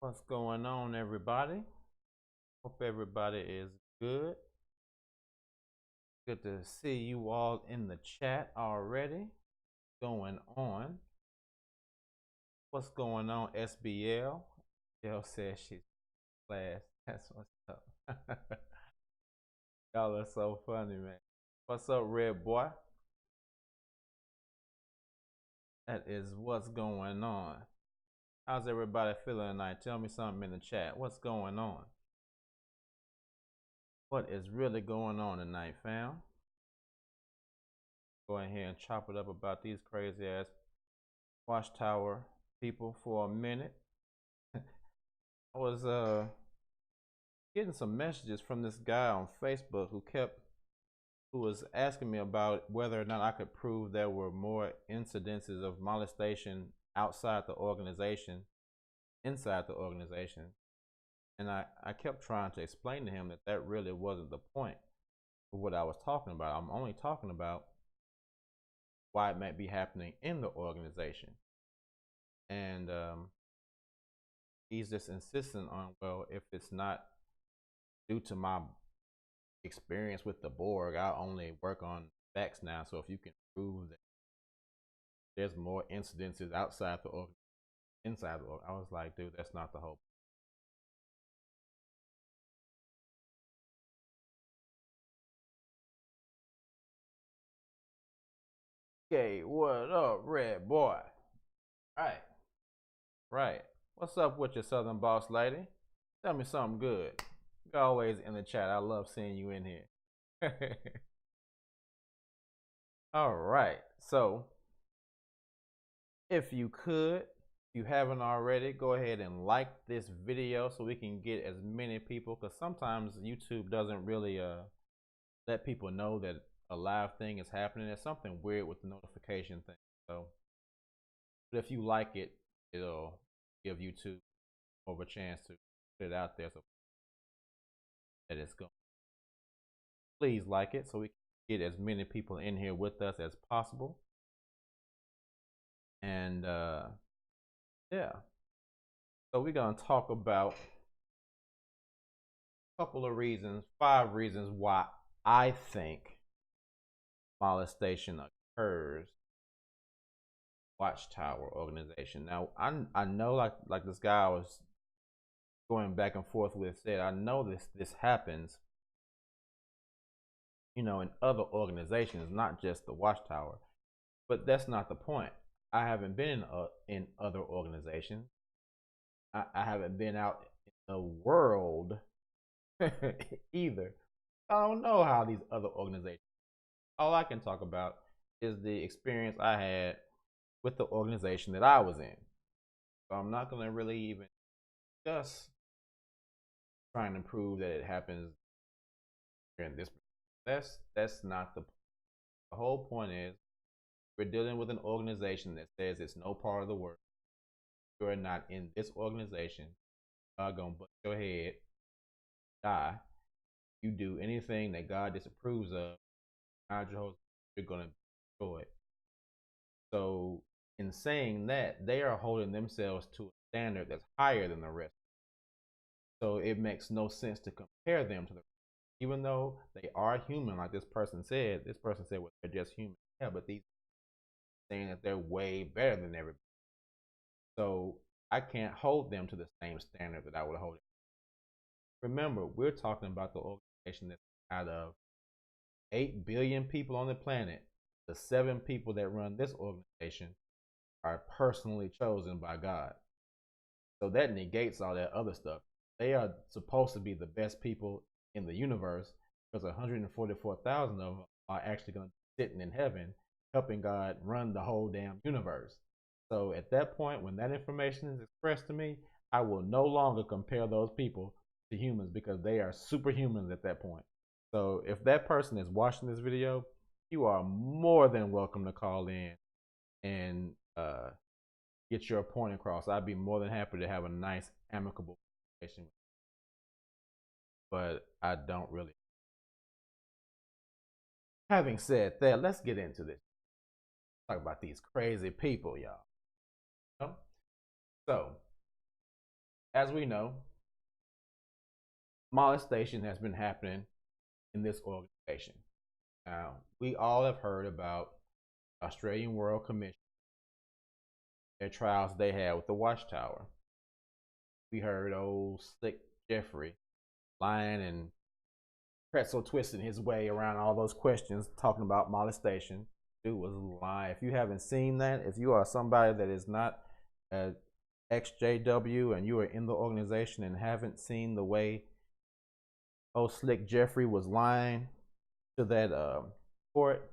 What's going on, everybody? Hope everybody is good. Good to see you all in the chat already. Going on. What's going on, SBL? Jill says she's class. That's what's up. Y'all are so funny, man. What's up, Red Boy? That is what's going on. How's everybody feeling tonight? Tell me something in the chat. What's going on? What is really going on tonight, fam? Go ahead and chop it up about these crazy ass watchtower people for a minute. I was getting some messages from this guy on Facebook who was asking me about whether or not I could prove there were more incidences of molestation outside the organization, inside the organization. And I kept trying to explain to him that really wasn't the point of what I was talking about. I'm only talking about why it might be happening in the organization. And he's just insistent on, well, if it's not due to my experience with the Borg, I only work on facts now. So if you can prove that there's more incidences outside the org, inside the org, I was like, dude, that's not the whole. Okay, what up, Red Boy? Right, right. What's up with your Southern boss lady? Tell me something good. You're always in the chat. I love seeing you in here. All right. So, if you could, if you haven't already, go ahead and like this video so we can get as many people. Because sometimes YouTube doesn't really let people know that a live thing is happening. There's something weird with the notification thing. So, but if you like it, it'll give YouTube more of a chance to put it out there so that it's going. Please like it so we can get as many people in here with us as possible. And yeah, so we're gonna talk about a couple of reasons, 5 reasons why I think molestation occurs. Watchtower organization. Now I know like this guy I was going back and forth with said, I know this happens, you know, in other organizations, not just the Watchtower. But that's not the point. I haven't been in other organizations. I haven't been out in the world either. I don't know how these other organizations. All I can talk about is the experience I had with the organization that I was in. So I'm not going to really even discuss trying to prove that it happens in this. That's not the point. The whole point is we're dealing with an organization that says it's no part of the work. You are not in this organization. God gonna bust your head, die. You do anything that God disapproves of, you're gonna destroy it. So in saying that, they are holding themselves to a standard that's higher than the rest. So it makes no sense to compare them to the rest. Even though they are human, like this person said, well, they're just human. Yeah, but these saying that they're way better than everybody. So I can't hold them to the same standard that I would hold them. Remember, we're talking about the organization that's out of 8 billion people on the planet. The 7 people that run this organization are personally chosen by God. So that negates all that other stuff. They are supposed to be the best people in the universe because 144,000 of them are actually going to be sitting in heaven helping God run the whole damn universe. So at that point, when that information is expressed to me, I will no longer compare those people to humans because they are superhumans at that point. So if that person is watching this video, you are more than welcome to call in and get your point across. I'd be more than happy to have a nice, amicable conversation. But I don't really. Having said that, let's get into this. Talk about these crazy people, y'all. So, as we know, molestation has been happening in this organization. Now, we all have heard about Australian Royal Commission, their trials they had with the watchtower. We heard old Slick Jeffrey lying and pretzel twisting his way around all those questions talking about molestation. Dude was lying. If you haven't seen that, if you are somebody that is not a XJW and you are in the organization and haven't seen the way old Slick Jeffrey was lying to that court,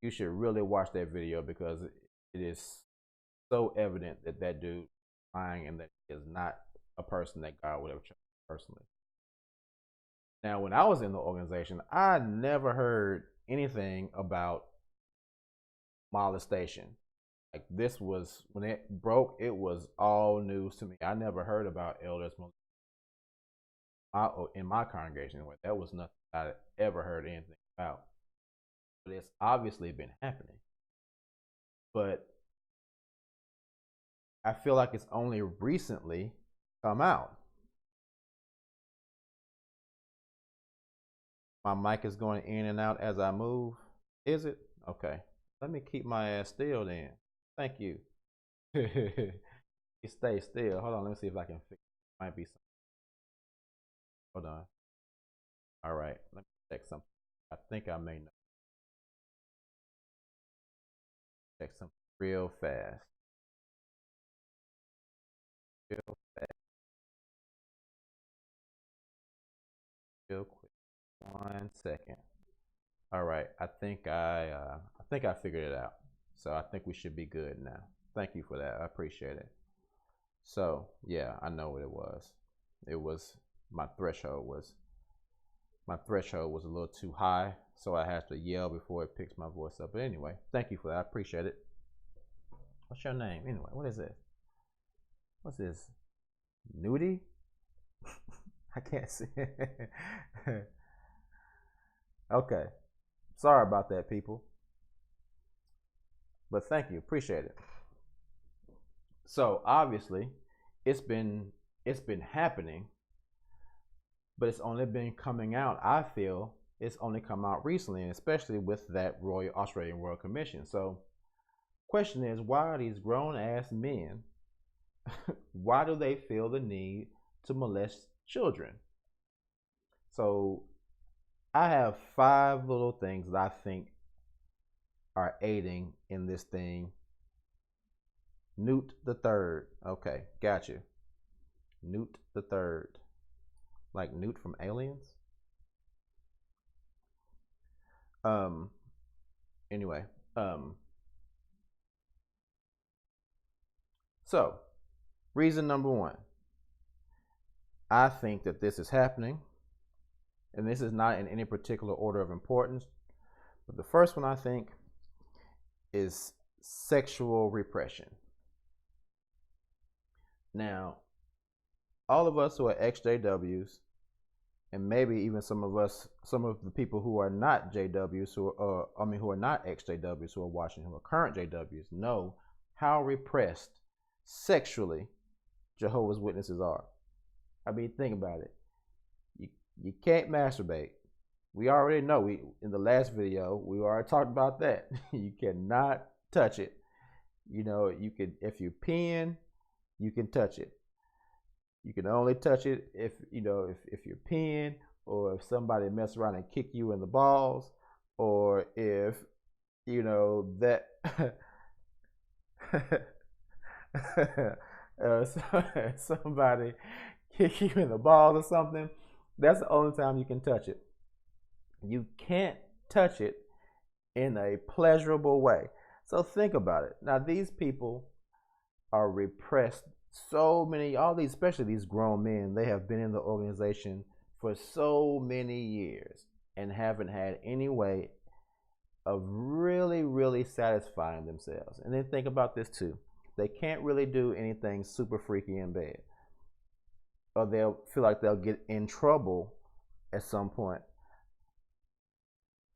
you should really watch that video, because it is so evident that that dude is lying and that he is not a person that God would have chosen personally. Now, when I was in the organization, I never heard anything about molestation. Like, this was, when it broke, it was all news to me. I never heard about elders in my congregation. That was nothing I ever heard anything about. But it's obviously been happening. But I feel like it's only recently come out. My mic is going in and out as I move. Is it? Okay. Let me keep my ass still then. Thank you. You stay still. Hold on. Let me see if I can fix it. Might be something. Hold on. All right. Let me check something. I think I may know. Check something real fast. Real fast. Real quick. 1 second. All right. I think I figured it out. So I think we should be good now. Thank you for that. I appreciate it. So yeah, I know what it was. It was my threshold was a little too high, so I had to yell before it picks my voice up. But anyway, thank you for that. I appreciate it. What's your name anyway? What is it? What's this? Nudie? I can't see. Okay. Sorry about that, people. But thank you. Appreciate it. So obviously, it's been happening, but it's only been coming out. I feel it's only come out recently, and especially with that Australian Royal Commission. So, question is, why are these grown ass men? Why do they feel the need to molest children? So, I have 5 little things that I think are aiding in this thing. Newt the Third. Okay, got you. Newt the Third. Like Newt from Aliens? Anyway, so reason number 1. I think that this is happening, and this is not in any particular order of importance, but the first one I think is sexual repression. Now, all of us who are ex-JWs, and maybe even some of the people who are not JWs, who are not ex-JWs who are watching, who are current JWs, know how repressed sexually Jehovah's Witnesses are. I mean, think about it. You can't masturbate. We already know. In the last video, we already talked about that. You cannot touch it. You know, you can, if you're peeing, you can touch it. You can only touch it if you're peeing, or if somebody mess around and kick you in the balls, or if that somebody kick you in the balls or something. That's the only time you can touch it. You can't touch it in a pleasurable way. So think about it. Now, these people are repressed. Especially these grown men, they have been in the organization for so many years and haven't had any way of really, really satisfying themselves. And then think about this too. They can't really do anything super freaky in bed, or they'll feel like they'll get in trouble at some point.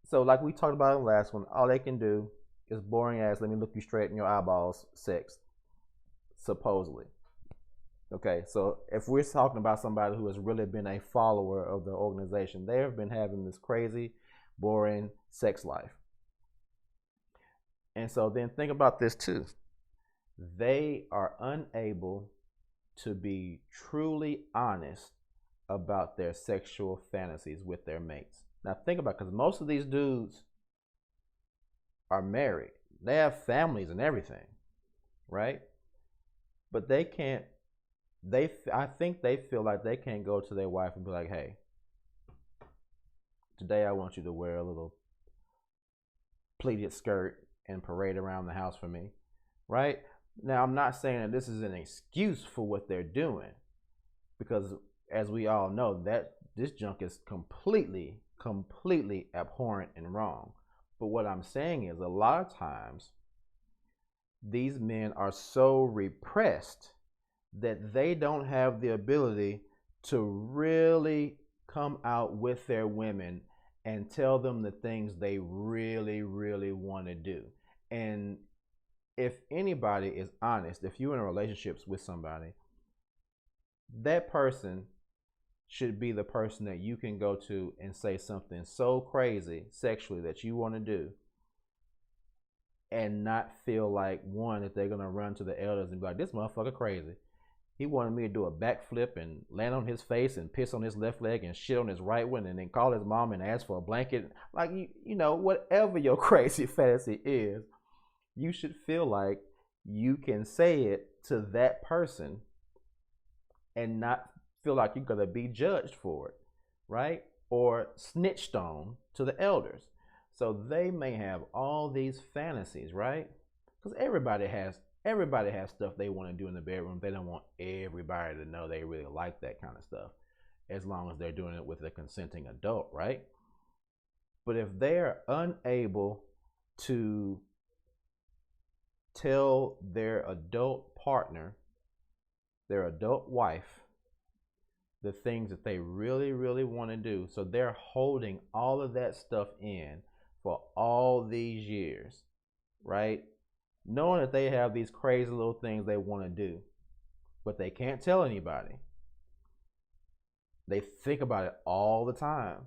So like we talked about in the last one, all they can do is boring ass, let me look you straight in your eyeballs sex, supposedly. Okay, so if we're talking about somebody who has really been a follower of the organization, they have been having this crazy, boring sex life. And so then think about this too. They are unable to be truly honest about their sexual fantasies with their mates. Now think about it, because most of these dudes are married. They have families and everything, right? But they can't I think they feel like they can't go to their wife and be like, "Hey, today I want you to wear a little pleated skirt and parade around the house for me," right? Now, I'm not saying that this is an excuse for what they're doing, because as we all know, that this junk is completely, completely abhorrent and wrong. But what I'm saying is, a lot of times, these men are so repressed that they don't have the ability to really come out with their women and tell them the things they really, really want to do. And if anybody is honest, if you're in a relationship with somebody, that person should be the person that you can go to and say something so crazy sexually that you want to do, and not feel like, one, that they're going to run to the elders and be like, "This motherfucker crazy. He wanted me to do a backflip and land on his face and piss on his left leg and shit on his right one and then call his mom and ask for a blanket." Like, you know, whatever your crazy fantasy is, you should feel like you can say it to that person and not feel like you're going to be judged for it, right? Or snitched on to the elders. So they may have all these fantasies, right? Because everybody has stuff they want to do in the bedroom. They don't want everybody to know they really like that kind of stuff, as long as they're doing it with a consenting adult, right? But if they're unable to tell their adult partner, their adult wife, the things that they really, really want to do, so they're holding all of that stuff in for all these years, right? Knowing that they have these crazy little things they want to do, but they can't tell anybody. They think about it all the time,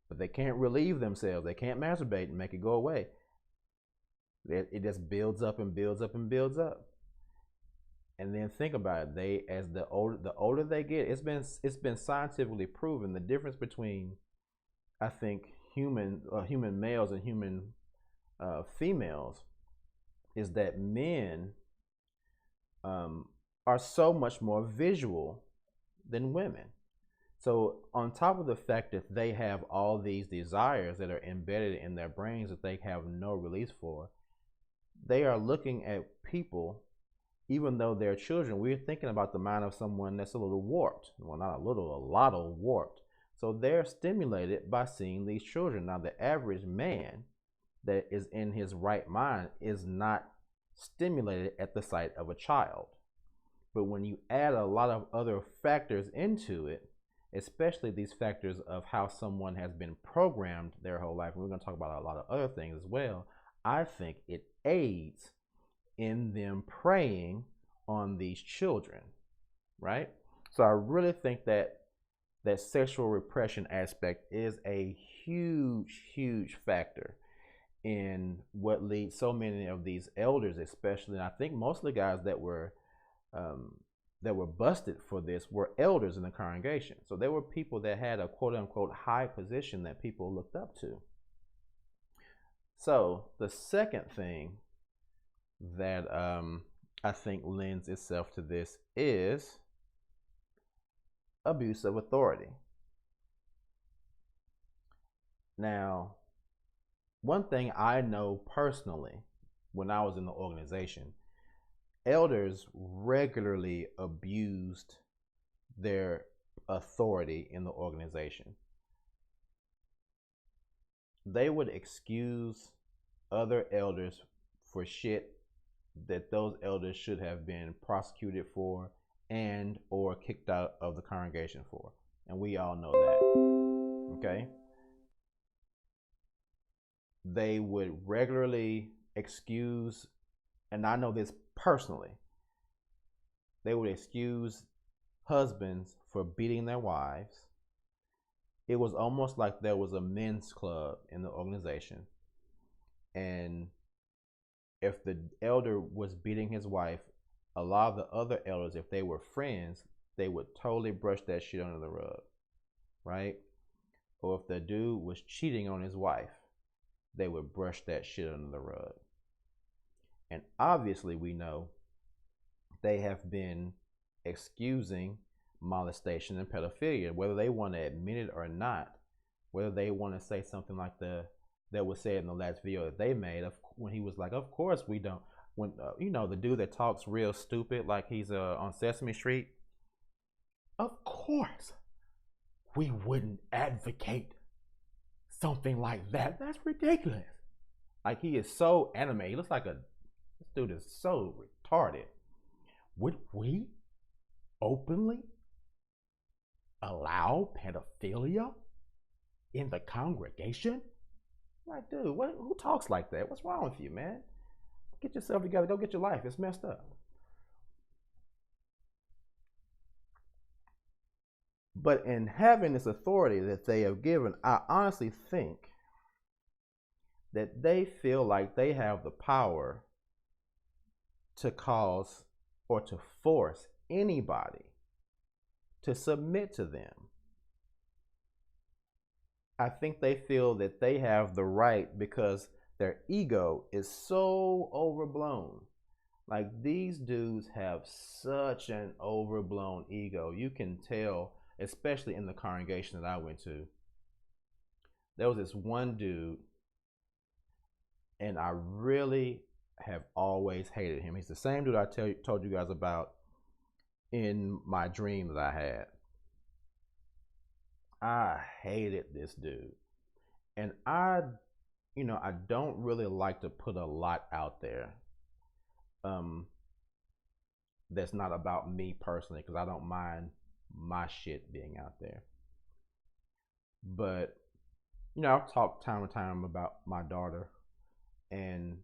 but they can't relieve themselves. They can't masturbate and make it go away. It just builds up and builds up and builds up. And then think about it. The older they get, it's been scientifically proven the difference between, I think, human males and human females is that men are so much more visual than women. So on top of the fact that they have all these desires that are embedded in their brains that they have no release for, they are looking at people, even though they're children. We're thinking about the mind of someone that's a little warped. Well, not a little, a lot of warped. So they're stimulated by seeing these children. Now, the average man that is in his right mind is not stimulated at the sight of a child. But when you add a lot of other factors into it, especially these factors of how someone has been programmed their whole life, and we're going to talk about a lot of other things as well, I think it aids in them preying on these children, right? So I really think that sexual repression aspect is a huge, huge factor in what leads so many of these elders, especially, and I think most of the guys that were busted for this were elders in the congregation. So they were people that had a quote unquote high position that people looked up to. So the second thing that I think lends itself to this is abuse of authority. Now, one thing I know personally, when I was in the organization, elders regularly abused their authority in the organization. They would excuse other elders for shit that those elders should have been prosecuted for and or kicked out of the congregation for. And we all know that. Okay? They would regularly excuse, and I know this personally, they would excuse husbands for beating their wives. It was almost like there was a men's club in the organization. And if the elder was beating his wife, a lot of the other elders, if they were friends, they would totally brush that shit under the rug, right? Or if the dude was cheating on his wife, they would brush that shit under the rug. And obviously, we know they have been excusing molestation and pedophilia, whether they want to admit it or not, whether they want to say something like that was said in the last video that they made of when he was like, "Of course we don't." When the dude that talks real stupid, like he's on Sesame Street. Of course, we wouldn't advocate something like that. That's ridiculous. Like he is so animated. He looks like this dude is so retarded. Would we openly allow pedophilia in the congregation? Like, dude, who talks like that? What's wrong with you, man? Get yourself together. Go get your life. It's messed up. But in having this authority that they have given, I honestly think that they feel like they have the power to cause or to force anybody to submit to them. I think they feel that they have the right because their ego is so overblown. Like these dudes have such an overblown ego. You can tell, especially in the congregation that I went to. There was this one dude, and I really have always hated him. He's the same dude I told you guys about in my dream that I had. I hated this dude. And I don't really like to put a lot out there that's not about me personally, because I don't mind my shit being out there. But I've talked time and time about my daughter, and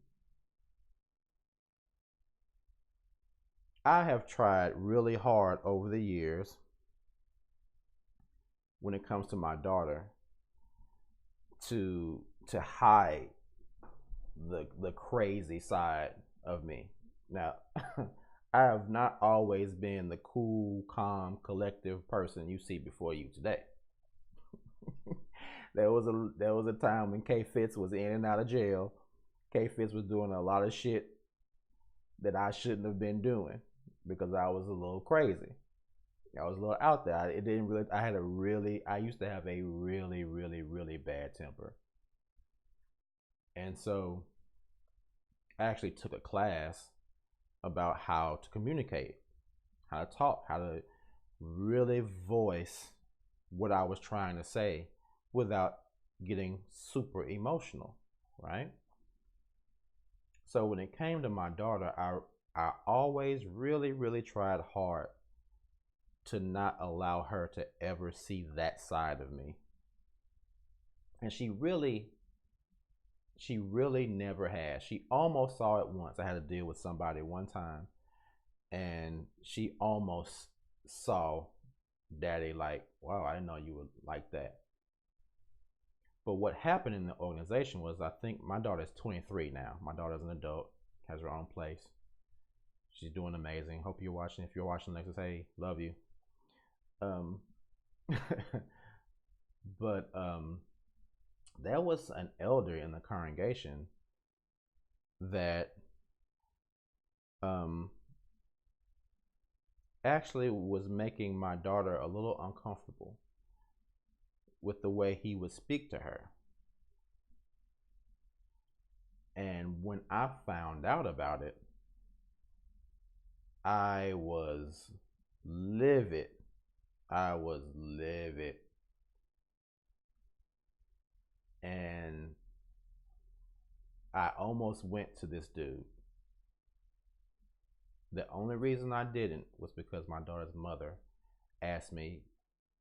I have tried really hard over the years when it comes to my daughter to hide the crazy side of me. Now, I have not always been the cool, calm, collective person you see before you today. There was a time when K Fitz was in and out of jail. K Fitz was doing a lot of shit that I shouldn't have been doing because I was a little crazy. I was a little out there. I used to have a really, really, really bad temper. And so I actually took a class about how to communicate, how to talk, how to really voice what I was trying to say without getting super emotional, right? So when it came to my daughter, I always really, really tried hard to not allow her to ever see that side of me. And she really never has. She almost saw it once. I had to deal with somebody one time, and she almost saw daddy like, wow, I didn't know you were like that. But what happened in the organization was, I think my daughter's 23 now. My daughter's an adult, has her own place. She's doing amazing. Hope you're watching. If you're watching, Alexis, hey, love you. But there was an elder in the congregation that actually was making my daughter a little uncomfortable with the way he would speak to her. And when I found out about it, I was livid. I was livid. And I almost went to this dude. The only reason I didn't was because my daughter's mother asked me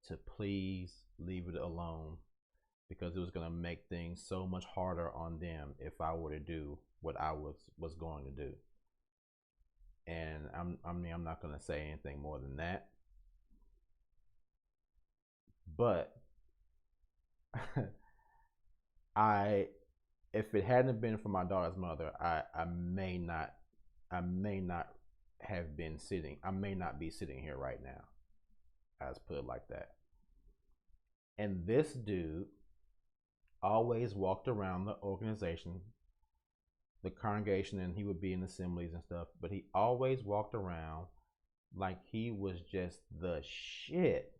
to please leave it alone, because it was going to make things so much harder on them if I were to do what I was going to do. And I'm not going to say anything more than that. But I, if it hadn't been for my daughter's mother, I may not have been sitting. I may not be sitting here right now. Let's put it like that. And this dude always walked around the organization, the congregation, and he would be in assemblies and stuff, but he always walked around like he was just the shit.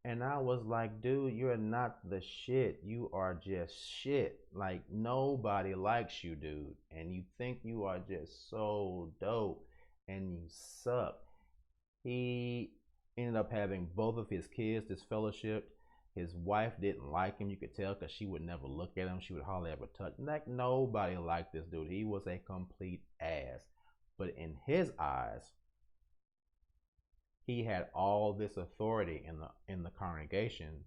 And I was like, dude, you're not the shit. You are just shit. Like, nobody likes you, dude. And you think you are just so dope and you suck. He ended up having both of his kids disfellowshipped. His wife didn't like him. You could tell because she would never look at him. She would hardly ever touch him. Like, nobody liked this dude. He was a complete ass. But in his eyes, he had all this authority in the congregation.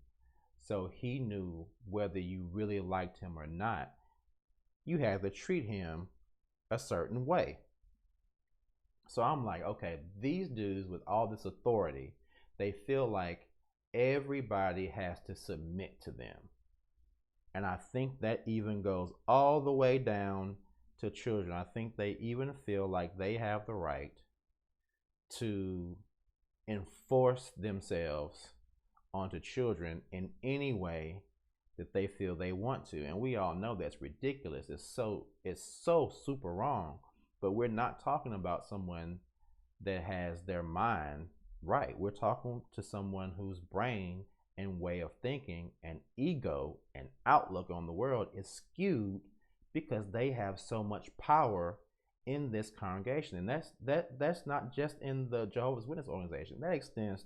So he knew whether you really liked him or not, you had to treat him a certain way. So I'm like, okay, these dudes with all this authority, they feel like everybody has to submit to them. And I think that even goes all the way down to children. I think they even feel like they have the right to enforce themselves onto children in any way that they feel they want to. And we all know that's ridiculous. It's so super wrong. But we're not talking about someone that has their mind right. We're talking to someone whose brain and way of thinking and ego and outlook on the world is skewed because they have so much power in this congregation. And that's not just in the Jehovah's Witness organization. That extends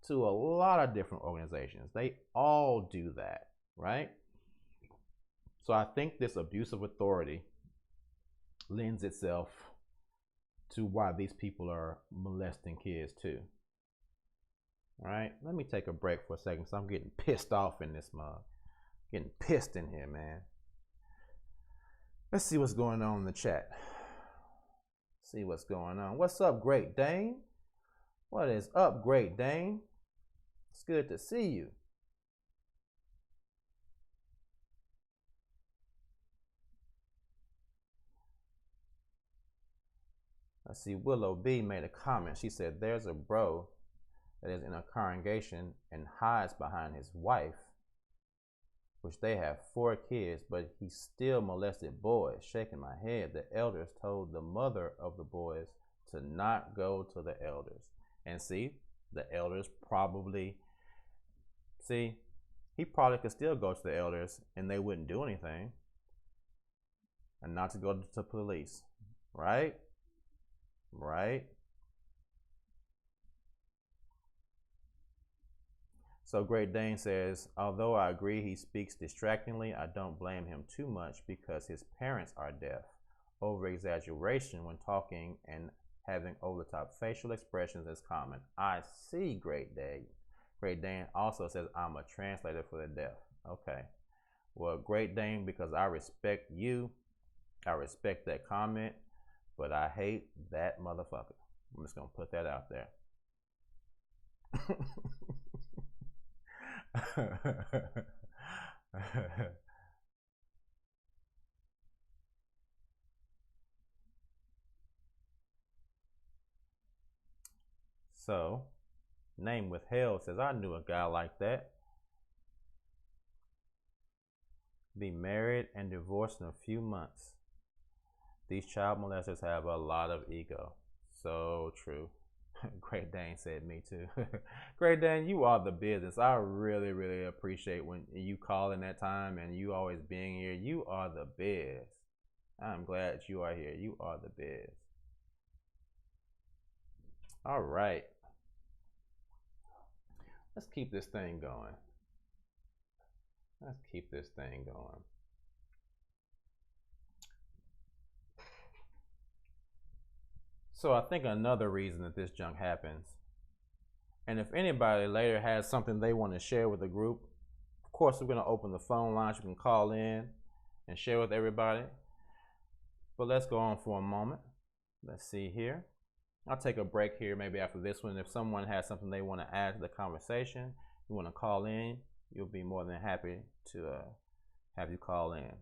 to a lot of different organizations. They all do that, right? So I think this abuse of authority lends itself to why these people are molesting kids too. All right, let me take a break for a second because I'm getting pissed off in this mug. Getting pissed in here, man. Let's see what's going on in the chat. See what's going on. What's up, Great Dane? What is up, Great Dane? It's good to see you. I see Willow B made a comment. She said, there's a bro that is in a congregation and hides behind his wife, which they have 4 kids, but he still molested boys. Shaking my head. The elders told the mother of the boys to not go to the elders. And see, the elders probably, see, he probably could still go to the elders and they wouldn't do anything. And not to go to police, right? Right? So Great Dane says, although I agree he speaks distractingly, I don't blame him too much because his parents are deaf. Over exaggeration when talking and having over the top facial expressions is common. I see, Great Dane. Great Dane also says, I'm a translator for the deaf. Okay. Well, Great Dane, because I respect you, I respect that comment, but I hate that motherfucker. I'm just going to put that out there. So, Name Withheld says, I knew a guy like that. Be married and divorced in a few months. These child molesters have a lot of ego. So true. Great Dane said me too. Great Dane, you are the business. I really, really appreciate when you call in that time and you always being here. You are the biz. I'm glad you are here. You are the biz. All right. Let's keep this thing going. Let's keep this thing going. So I think another reason that this junk happens, and if anybody later has something they want to share with the group, of course we're going to open the phone lines. You can call in and share with everybody. But let's go on for a moment. Let's see here. I'll take a break here maybe after this one. If someone has something they want to add to the conversation, you want to call in, you'll be more than happy to have you call in.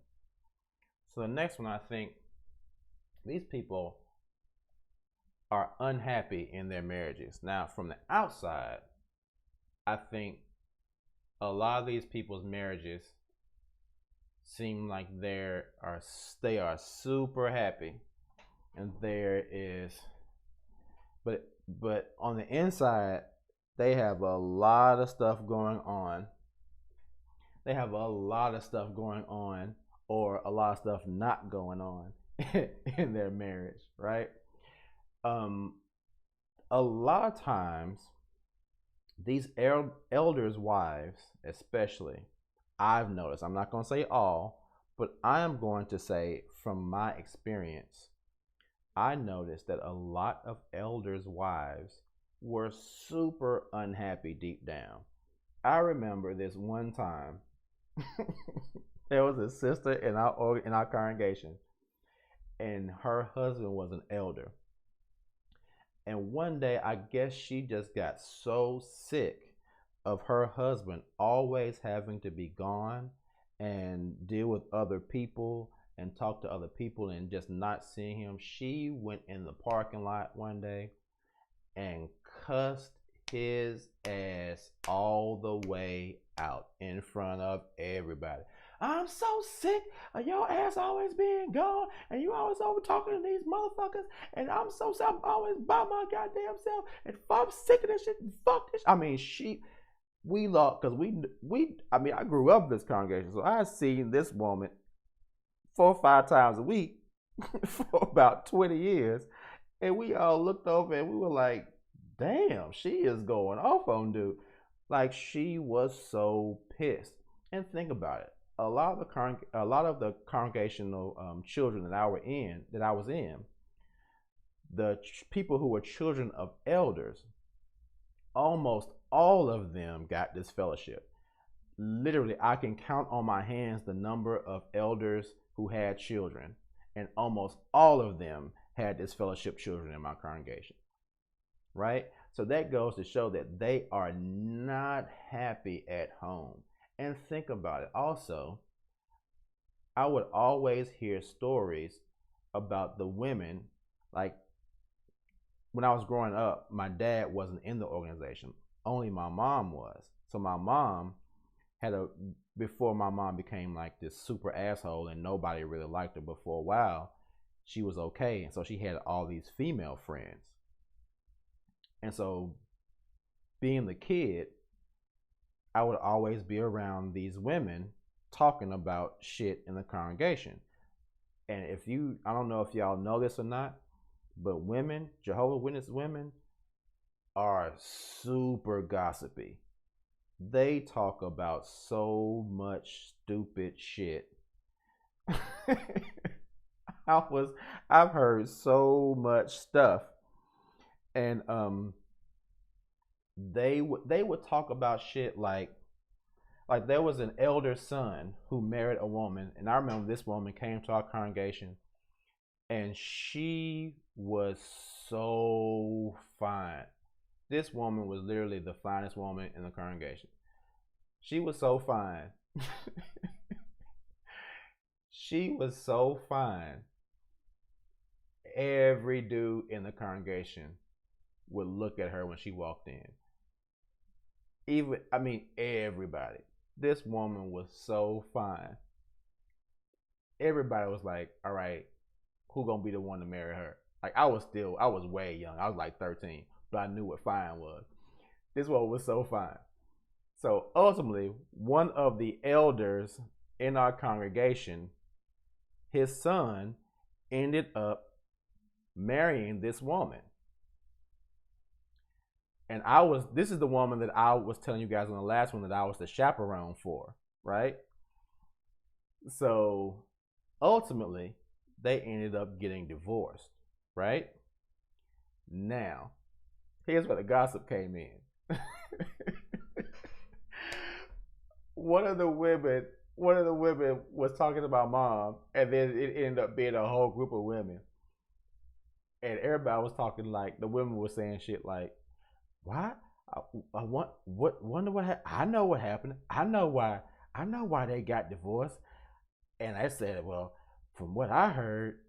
So the next one, I think these people are unhappy in their marriages. Now, from the outside, I think a lot of these people's marriages seem like they are super happy, and there is, but on the inside, they have a lot of stuff going on. They have a lot of stuff going on, or a lot of stuff not going on in their marriage, right? A lot of times, these elders' wives, especially, I've noticed, I'm not going to say all, but I am going to say from my experience, I noticed that a lot of elders' wives were super unhappy deep down. I remember this one time, there was a sister in our congregation, and her husband was an elder. And one day, I guess she just got so sick of her husband always having to be gone and deal with other people and talk to other people and just not seeing him. She went in the parking lot one day and cussed his ass all the way out in front of everybody. I'm so sick of your ass always being gone, and you always over talking to these motherfuckers, and I'm so sick, I'm always by my goddamn self, and I'm sick of this shit, and fuck this. I mean, we lost, because I mean, I grew up in this congregation, so I seen this woman 4 or 5 times a week for about 20 years, and we all looked over and we were like, damn, she is going off on dude. Like, she was so pissed. And think about it. A lot of the congregational children that I was in, the people who were children of elders, almost all of them got this fellowship. Literally, I can count on my hands the number of elders who had children, and almost all of them had this fellowship children in my congregation. Right? So that goes to show that they are not happy at home. And think about it. Also, I would always hear stories about the women. Like, when I was growing up, my dad wasn't in the organization. Only my mom was. So my mom before my mom became like this super asshole and nobody really liked her, but for a while, she was okay. And so she had all these female friends. And so, being the kid, I would always be around these women talking about shit in the congregation. And I don't know if y'all know this or not, but women, Jehovah's Witness women, are super gossipy. They talk about so much stupid shit. I've heard so much stuff. And they would talk about shit like there was an elder son who married a woman, and I remember this woman came to our congregation, and she was so fine. This woman was literally the finest woman in the congregation. She was so fine. She was so fine. Every dude in the congregation would look at her when she walked in. Everybody. This woman was so fine. Everybody was like, all right, who gonna be the one to marry her? Like, I was way young. I was like 13, but I knew what fine was. This woman was so fine. So ultimately, one of the elders in our congregation, his son ended up marrying this woman. And this is the woman that I was telling you guys on the last one that I was the chaperone for, right? So ultimately, they ended up getting divorced, right? Now, here's where the gossip came in. One of the women was talking about mom, and then it ended up being a whole group of women. And everybody was talking, like, the women were saying shit like, why Wonder what I know what happened. I know why they got divorced. And I said, well, from what I heard,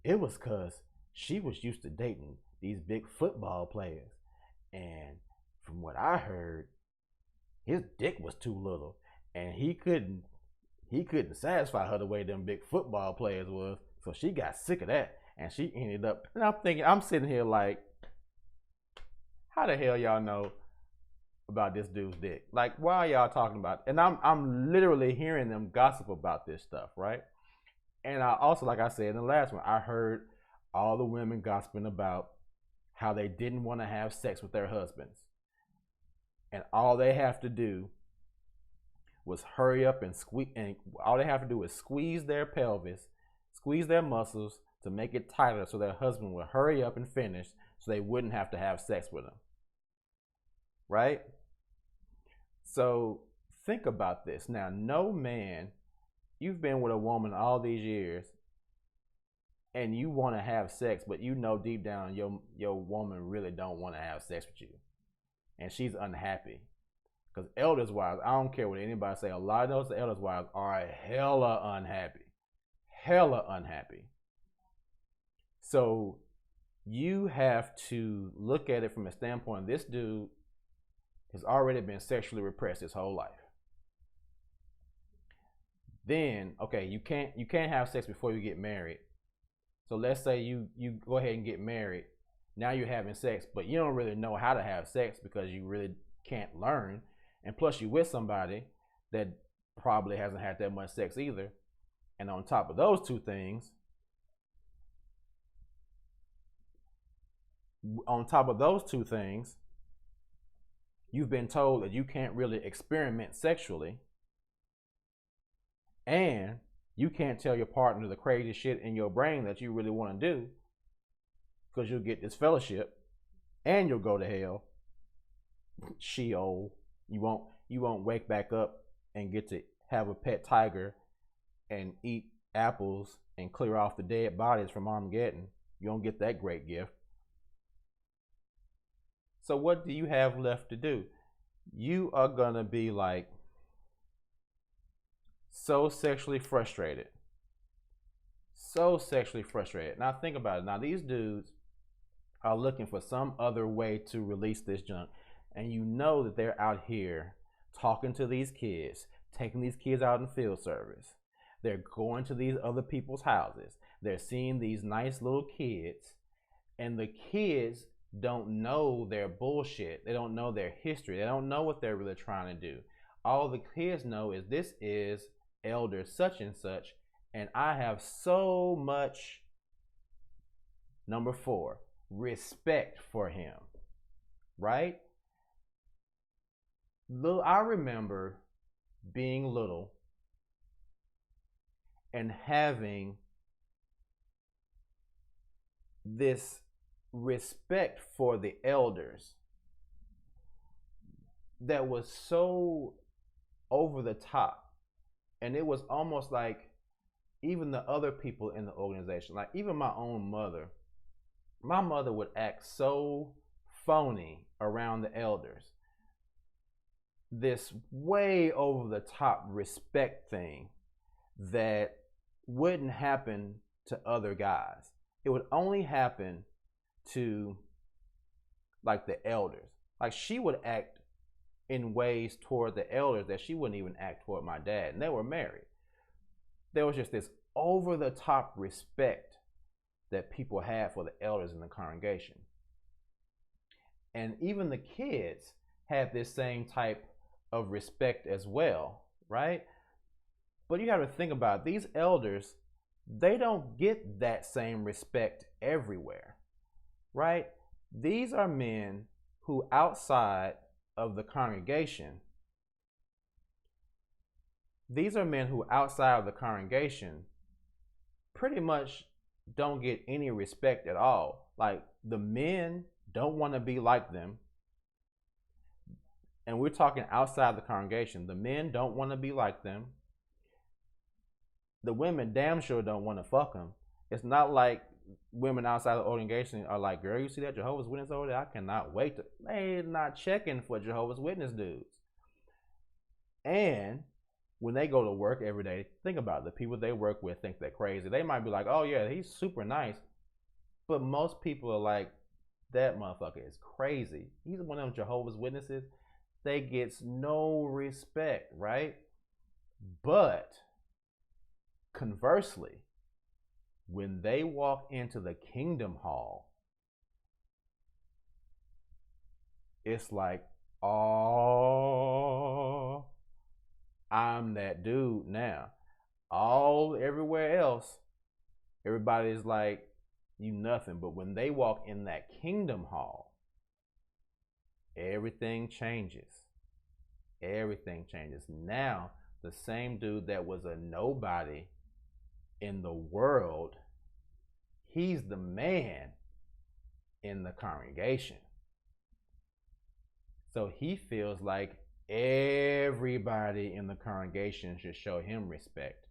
it was because she was used to dating these big football players. And from what I heard, his dick was too little. And he couldn't satisfy her the way them big football players was. So she got sick of that. And she ended up, and I'm thinking, I'm sitting here like, how the hell y'all know about this dude's dick? Like, why are y'all talking about it? And I'm literally hearing them gossip about this stuff, right? And I also, like I said in the last one, I heard all the women gossiping about how they didn't want to have sex with their husbands. And all they have to do was hurry up and squeeze, and all they have to do is squeeze their pelvis, squeeze their muscles to make it tighter so their husband will hurry up and finish so they wouldn't have to have sex with them. Right? So think about this. Now, no man, you've been with a woman all these years and you want to have sex, but you know deep down your woman really don't want to have sex with you. And she's unhappy. Because elders wives, I don't care what anybody say, a lot of those elders wives are hella unhappy. Hella unhappy. So you have to look at it from a standpoint, this dude has already been sexually repressed his whole life. Then, okay, you can't have sex before you get married. So let's say you go ahead and get married. Now you're having sex, but you don't really know how to have sex because you really can't learn. And plus you're with somebody that probably hasn't had that much sex either. And on top of those two things, you've been told that you can't really experiment sexually, and you can't tell your partner the crazy shit in your brain that you really want to do because you'll get this fellowship and you'll go to hell. Sheol. You won't wake back up and get to have a pet tiger and eat apples and clear off the dead bodies from Armageddon. You don't get that great gift. So what do you have left to do? You are gonna be like so sexually frustrated. So sexually frustrated. Now think about it. Now these dudes are looking for some other way to release this junk. And you know that they're out here talking to these kids, taking these kids out in field service. They're going to these other people's houses. They're seeing these nice little kids, and the kids don't know their bullshit. They don't know their history. They don't know what they're really trying to do. All the kids know is this is elder such and such, and I have so much, number 4, respect for him, right? I remember being little and having this respect for the elders that was so over the top. And it was almost like even the other people in the organization, like even my own mother, my mother would act so phony around the elders. This way over the top respect thing that wouldn't happen to other guys. It would only happen to like the elders. Like she would act in ways toward the elders that she wouldn't even act toward my dad. And they were married. There was just this over the top respect that people had for the elders in the congregation. And even the kids had this same type of respect as well, right? But you got to think about it. These elders, they don't get that same respect everywhere, right? These are men who outside of the congregation, pretty much don't get any respect at all. Like the men don't want to be like them. And we're talking outside the congregation. The men don't want to be like them. The women damn sure don't want to fuck them. It's not like women outside the organization are like, girl, you see that Jehovah's Witness over there? I cannot wait to. They're not checking for Jehovah's Witness dudes. And when they go to work every day, think about it. The people they work with think they're crazy. They might be like, oh yeah, he's super nice. But most people are like, that motherfucker is crazy. He's one of them Jehovah's Witnesses. They gets no respect, right? But conversely, when they walk into the kingdom hall, it's like, oh, I'm that dude now. All everywhere else, everybody's like, you nothing. But when they walk in that kingdom hall, everything changes. Everything changes. Now, the same dude that was a nobody in the world, he's the man in the congregation. So he feels like everybody in the congregation should show him respect.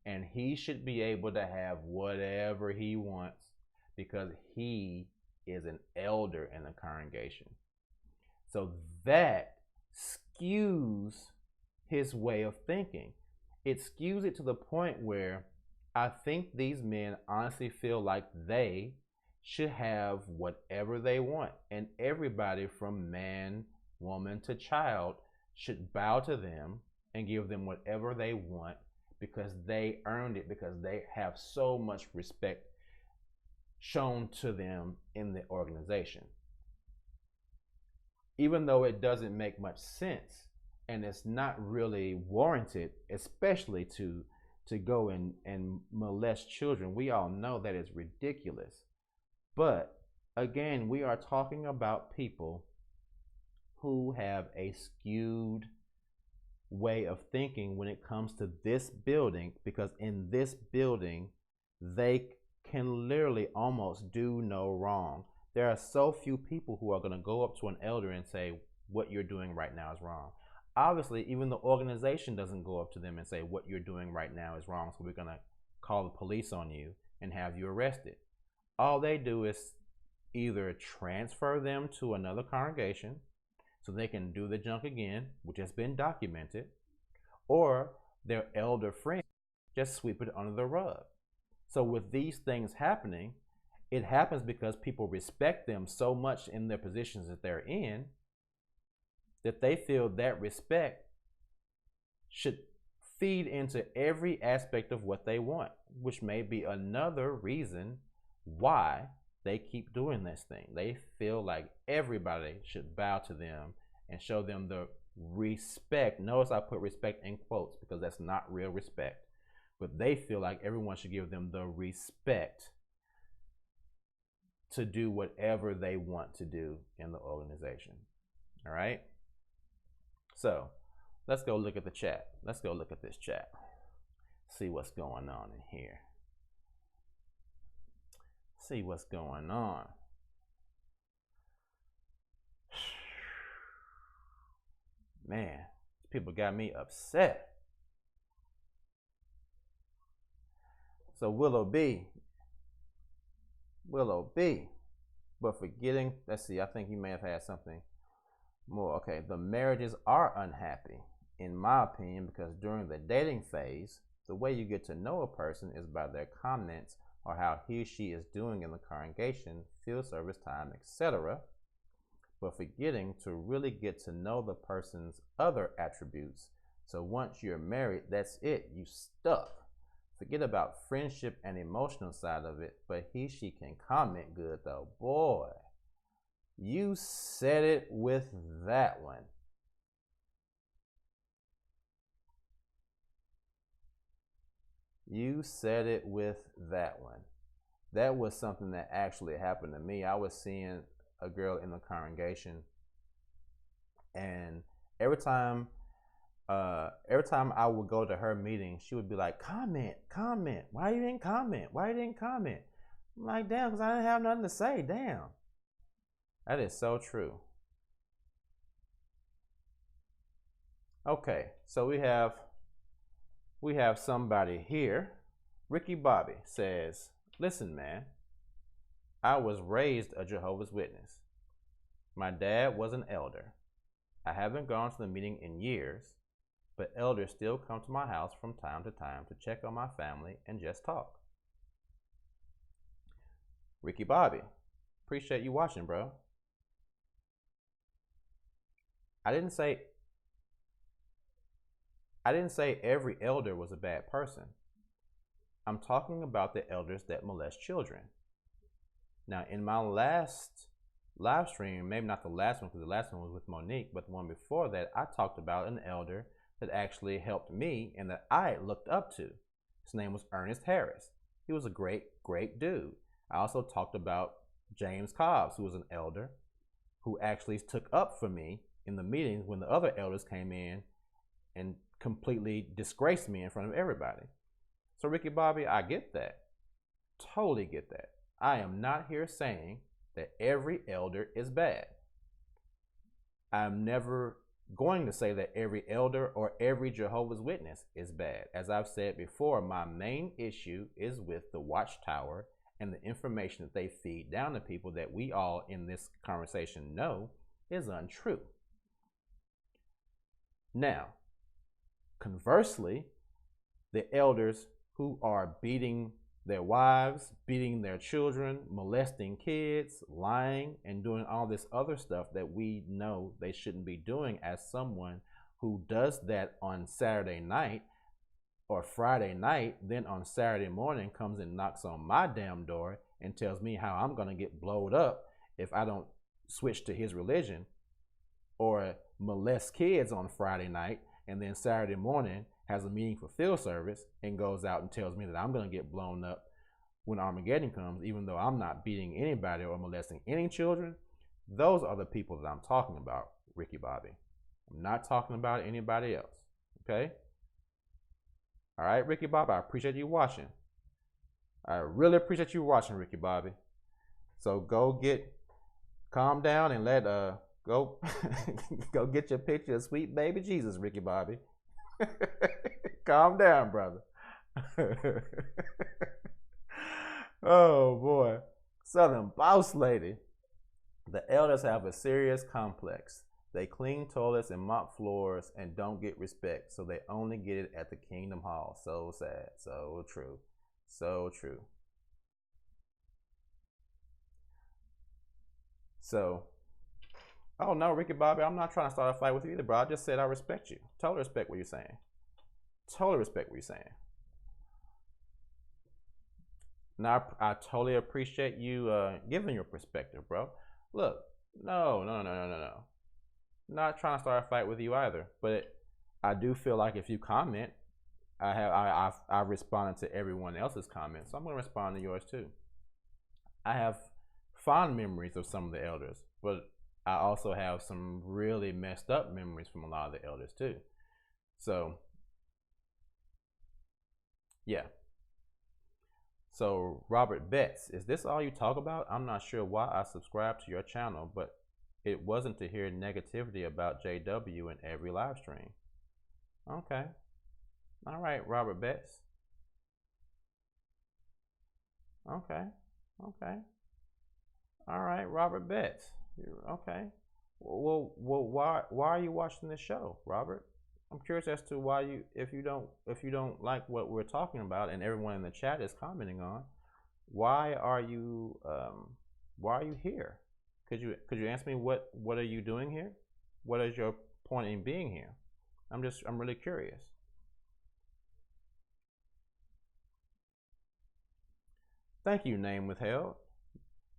And he should be able to have whatever he wants because he is an elder in the congregation. So that skews his way of thinking. It skews it to the point where I think these men honestly feel like they should have whatever they want. And everybody from man, woman to child should bow to them and give them whatever they want because they earned it, because they have so much respect shown to them in the organization. Even though it doesn't make much sense and it's not really warranted, especially to go and molest children. We all know that is ridiculous. But again, we are talking about people who have a skewed way of thinking when it comes to this building, because in this building, they can literally almost do no wrong. There are so few people who are going to go up to an elder and say, what you're doing right now is wrong. Obviously, even the organization doesn't go up to them and say, what you're doing right now is wrong, so we're going to call the police on you and have you arrested. All they do is either transfer them to another congregation so they can do the junk again, which has been documented, or their elder friend just sweep it under the rug. So with these things happening, it happens because people respect them so much in their positions that they're in that they feel that respect should feed into every aspect of what they want, which may be another reason why they keep doing this thing. They feel like everybody should bow to them and show them the respect. Notice I put respect in quotes because that's not real respect. But they feel like everyone should give them the respect to do whatever they want to do in the organization. All right? So let's go look at the chat. Let's go look at this chat. See what's going on in here. See what's going on. Man, people got me upset. So Willow B, but forgetting, let's see, I think he may have had something more. Okay, the marriages are unhappy, in my opinion, because during the dating phase, the way you get to know a person is by their comments or how he or she is doing in the congregation, field service time, etc. But forgetting to really get to know the person's other attributes. So once you're married, that's it, you stuck. Forget about friendship and emotional side of it, but she can comment good though. Boy, you said it with that one. You said it with that one. That was something that actually happened to me. I was seeing a girl in the congregation, and every time I would go to her meeting, she would be like, comment. Why you didn't comment? I'm like, damn, because I didn't have nothing to say. Damn. That is so true. Okay, so we have somebody here. Ricky Bobby says, listen, man, I was raised a Jehovah's Witness. My dad was an elder. I haven't gone to the meeting in years, but elders still come to my house from time to time to check on my family and just talk. Ricky Bobby, appreciate you watching, bro. I didn't say every elder was a bad person. I'm talking about the elders that molest children. Now, in my last live stream, maybe not the last one because the last one was with Monique, but the one before that, I talked about an elder that actually helped me and that I looked up to. His name was Ernest Harris. He was a great, great dude. I also talked about James Cobbs, who was an elder who actually took up for me in the meetings when the other elders came in and completely disgraced me in front of everybody. So Ricky Bobby, I get that. Totally get that. I am not here saying that every elder is bad. I'm never going to say that every elder or every Jehovah's Witness is bad. As I've said before, my main issue is with the watchtower and the information that they feed down to people that we all in this conversation know is untrue. Now, conversely, the elders who are beating their wives, beating their children, molesting kids, lying, and doing all this other stuff that we know they shouldn't be doing, as someone who does that on Saturday night or Friday night, then on Saturday morning comes and knocks on my damn door and tells me how I'm going to get blowed up if I don't switch to his religion, or molest kids on Friday night and then Saturday morning has a meeting for field service and goes out and tells me that I'm going to get blown up when Armageddon comes, even though I'm not beating anybody or molesting any children. Those are the people that I'm talking about, Ricky Bobby. I'm not talking about anybody else, okay? All right, Ricky Bobby, I appreciate you watching. I really appreciate you watching, Ricky Bobby. So calm down and go go get your picture of sweet baby Jesus, Ricky Bobby. Calm down, brother. Oh boy. Southern boss lady. The elders have a serious complex. They clean toilets and mop floors and don't get respect, so they only get it at the Kingdom Hall. So sad. So true. So true. So, oh no, Ricky Bobby, I'm not trying to start a fight with you either, bro. I just said I respect you. Totally respect what you're saying. Totally respect what you're saying. Now, I totally appreciate you giving your perspective, bro. Look, no. Not trying to start a fight with you either, but I do feel like if you comment, I've responded to everyone else's comments, so I'm going to respond to yours too. I have fond memories of some of the elders, but I also have some really messed up memories from a lot of the elders too. So, yeah. So, Robert Betts, is this all you talk about? I'm not sure why I subscribed to your channel, but it wasn't to hear negativity about JW in every live stream. Okay. All right, Robert Betts. Okay. All right, Robert Betts. Okay. Well, why are you watching this show, Robert? I'm curious as to why if you don't like what we're talking about and everyone in the chat is commenting on, why are you here? Could you answer me what are you doing here? What is your point in being here? I'm really curious. Thank you, Name Withheld.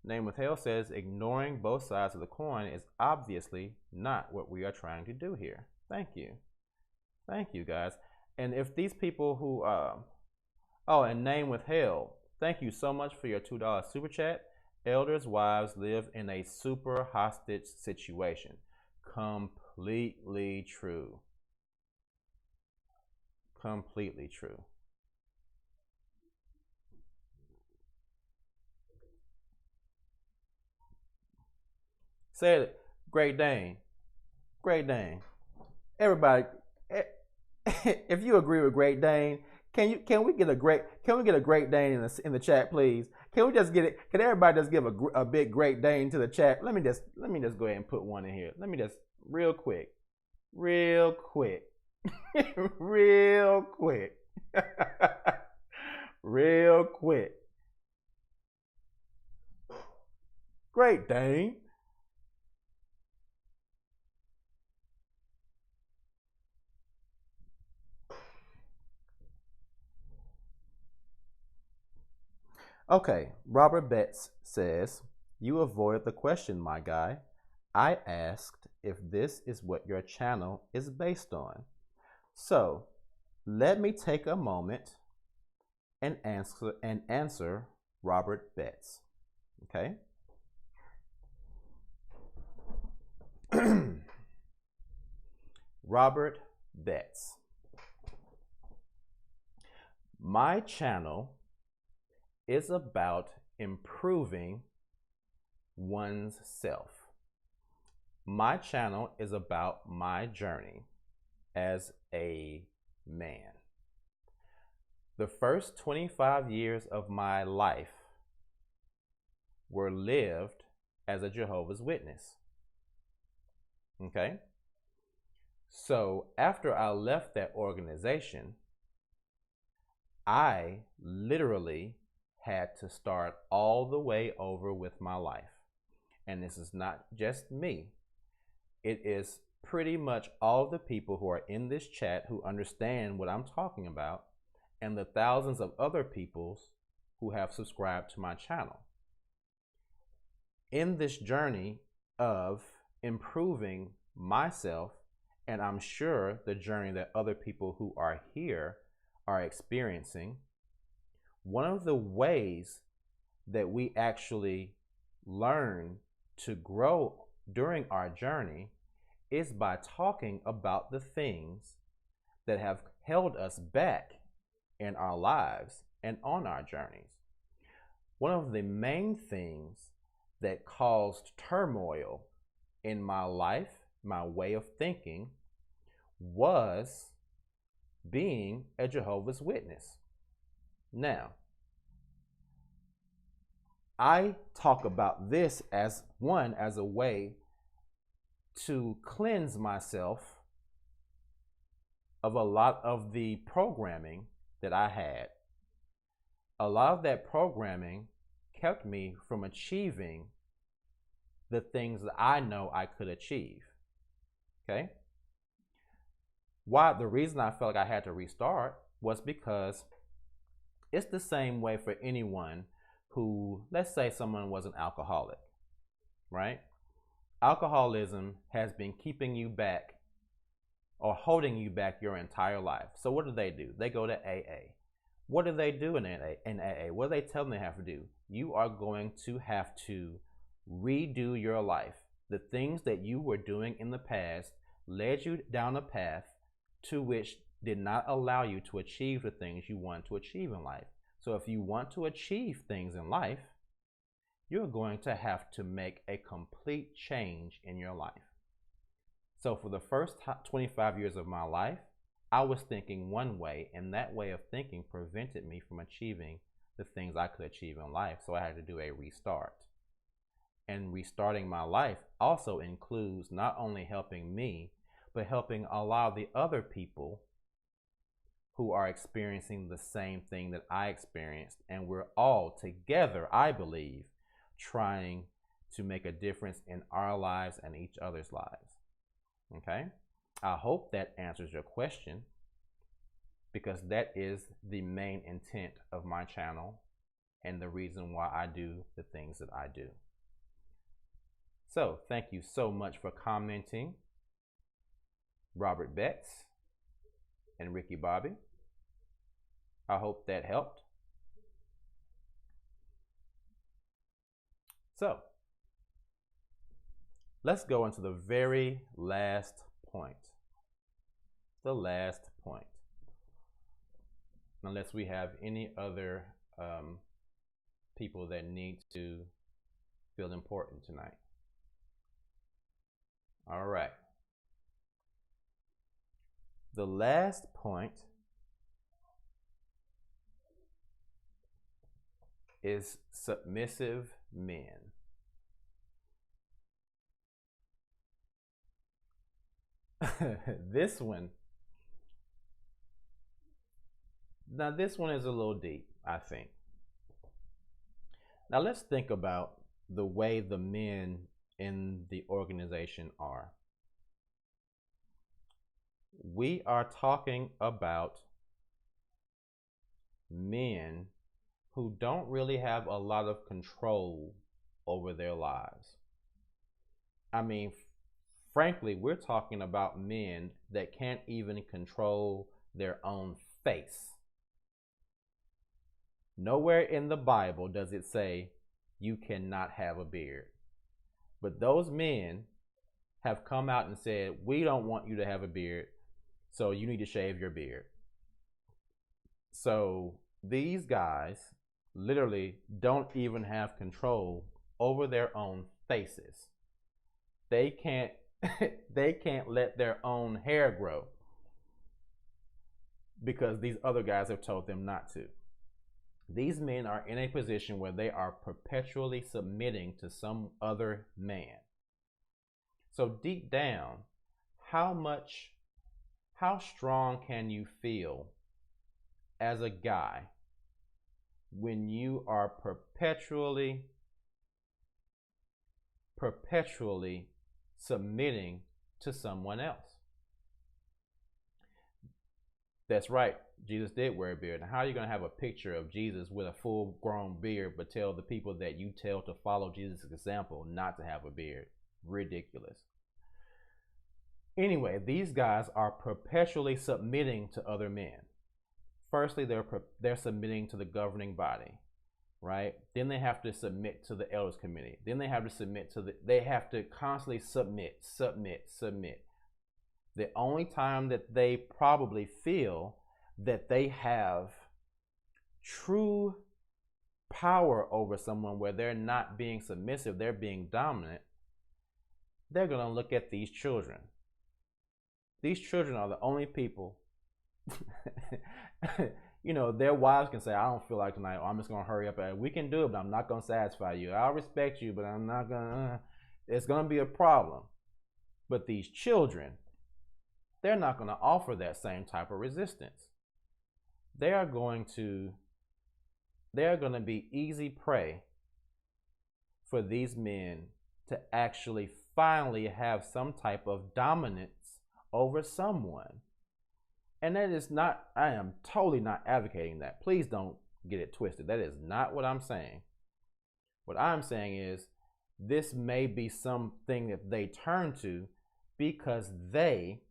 Name Withheld says ignoring both sides of the coin is obviously not what we are trying to do here. Thank you. Thank you, guys. And if these people who oh, and Name Withheld, thank you so much for your $2 super chat. Elders' wives live in a super hostage situation. Completely true. Completely true. Say it, Great Dane. Great Dane. Everybody, if you agree with Great Dane, can we get a Great Dane in the chat, please? Can we just get it? Can everybody just give a big Great Dane to the chat? Let me just go ahead and put one in here. Let me just real quick, real quick, real quick, real quick. Great Dane. Okay, Robert Betts says, you avoided the question, my guy. I asked if this is what your channel is based on. So, let me take a moment and answer Robert Betts. Okay? Robert Betts. My channel is about improving one's self. My channel is about my journey as a man. The first 25 years of my life were lived as a Jehovah's Witness. Okay? So after I left that organization, I literally had to start all the way over with my life. And this is not just me. It is pretty much all the people who are in this chat who understand what I'm talking about, and the thousands of other people who have subscribed to my channel. In this journey of improving myself, and I'm sure the journey that other people who are here are experiencing, one of the ways that we actually learn to grow during our journey is by talking about the things that have held us back in our lives and on our journeys. One of the main things that caused turmoil in my life, my way of thinking, was being a Jehovah's Witness. Now, I talk about this as a way to cleanse myself of a lot of the programming that I had. A lot of that programming kept me from achieving the things that I know I could achieve. Okay? The reason I felt like I had to restart was because it's the same way for anyone who, let's say someone was an alcoholic, right? Alcoholism has been keeping you back or holding you back your entire life. So what do? They go to AA. What do they do in AA? What do they tell them they have to do? You are going to have to redo your life. The things that you were doing in the past led you down a path to which did not allow you to achieve the things you want to achieve in life. So if you want to achieve things in life, you're going to have to make a complete change in your life. So for the first 25 years of my life, I was thinking one way, and that way of thinking prevented me from achieving the things I could achieve in life. So I had to do a restart. And restarting my life also includes not only helping me, but helping a lot of the other people who are experiencing the same thing that I experienced. And we're all together, I believe, trying to make a difference in our lives and each other's lives. Okay? I hope that answers your question, because that is the main intent of my channel and the reason why I do the things that I do. So thank you so much for commenting, Robert Betts and Ricky Bobby. I hope that helped. So let's go into the very last point. The last point. Unless we have any other people that need to feel important tonight. All right. The last point is submissive men. This one, now this one is a little deep, I think. Now let's think about the way the men in the organization are. We are talking about men who don't really have a lot of control over their lives. I mean, frankly, we're talking about men that can't even control their own face. Nowhere in the Bible does it say you cannot have a beard. But those men have come out and said, we don't want you to have a beard, so you need to shave your beard. So these guys literally don't even have control over their own faces. They can't they can't let their own hair grow because these other guys have told them not to. These men are in a position where they are perpetually submitting to some other man. So deep down, how strong can you feel as a guy when you are perpetually submitting to someone else? That's right, Jesus did wear a beard. Now, how are you going to have a picture of Jesus with a full-grown beard but tell the people that you tell to follow Jesus' example not to have a beard? Ridiculous. Anyway, these guys are perpetually submitting to other men. Firstly, they're submitting to the governing body, right? Then they have to submit to the elders committee. Then they have to submit to they have to constantly submit. The only time that they probably feel that they have true power over someone where they're not being submissive, they're being dominant, they're going to look at these children. These children are the only people, you know, their wives can say, I don't feel like tonight, or I'm just going to hurry up. We can do it, but I'm not going to satisfy you. I'll respect you, but I'm not going to, it's going to be a problem. But these children, they're not going to offer that same type of resistance. They are going to be easy prey for these men to actually finally have some type of dominance over someone. And that is not, I am totally not advocating that. Please don't get it twisted. That is not what I'm saying. What I'm saying is this may be something that they turn to because they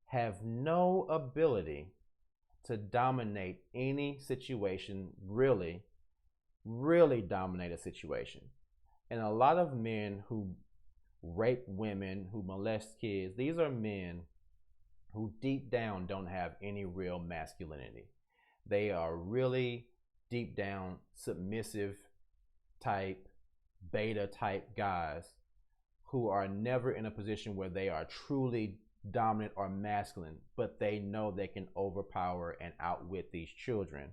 have no ability to dominate any situation, really dominate a situation. And a lot of men who rape women, who molest kids, these are men who deep down don't have any real masculinity. They are really deep down submissive type, beta type guys who are never in a position where they are truly dominant or masculine, but they know they can overpower and outwit these children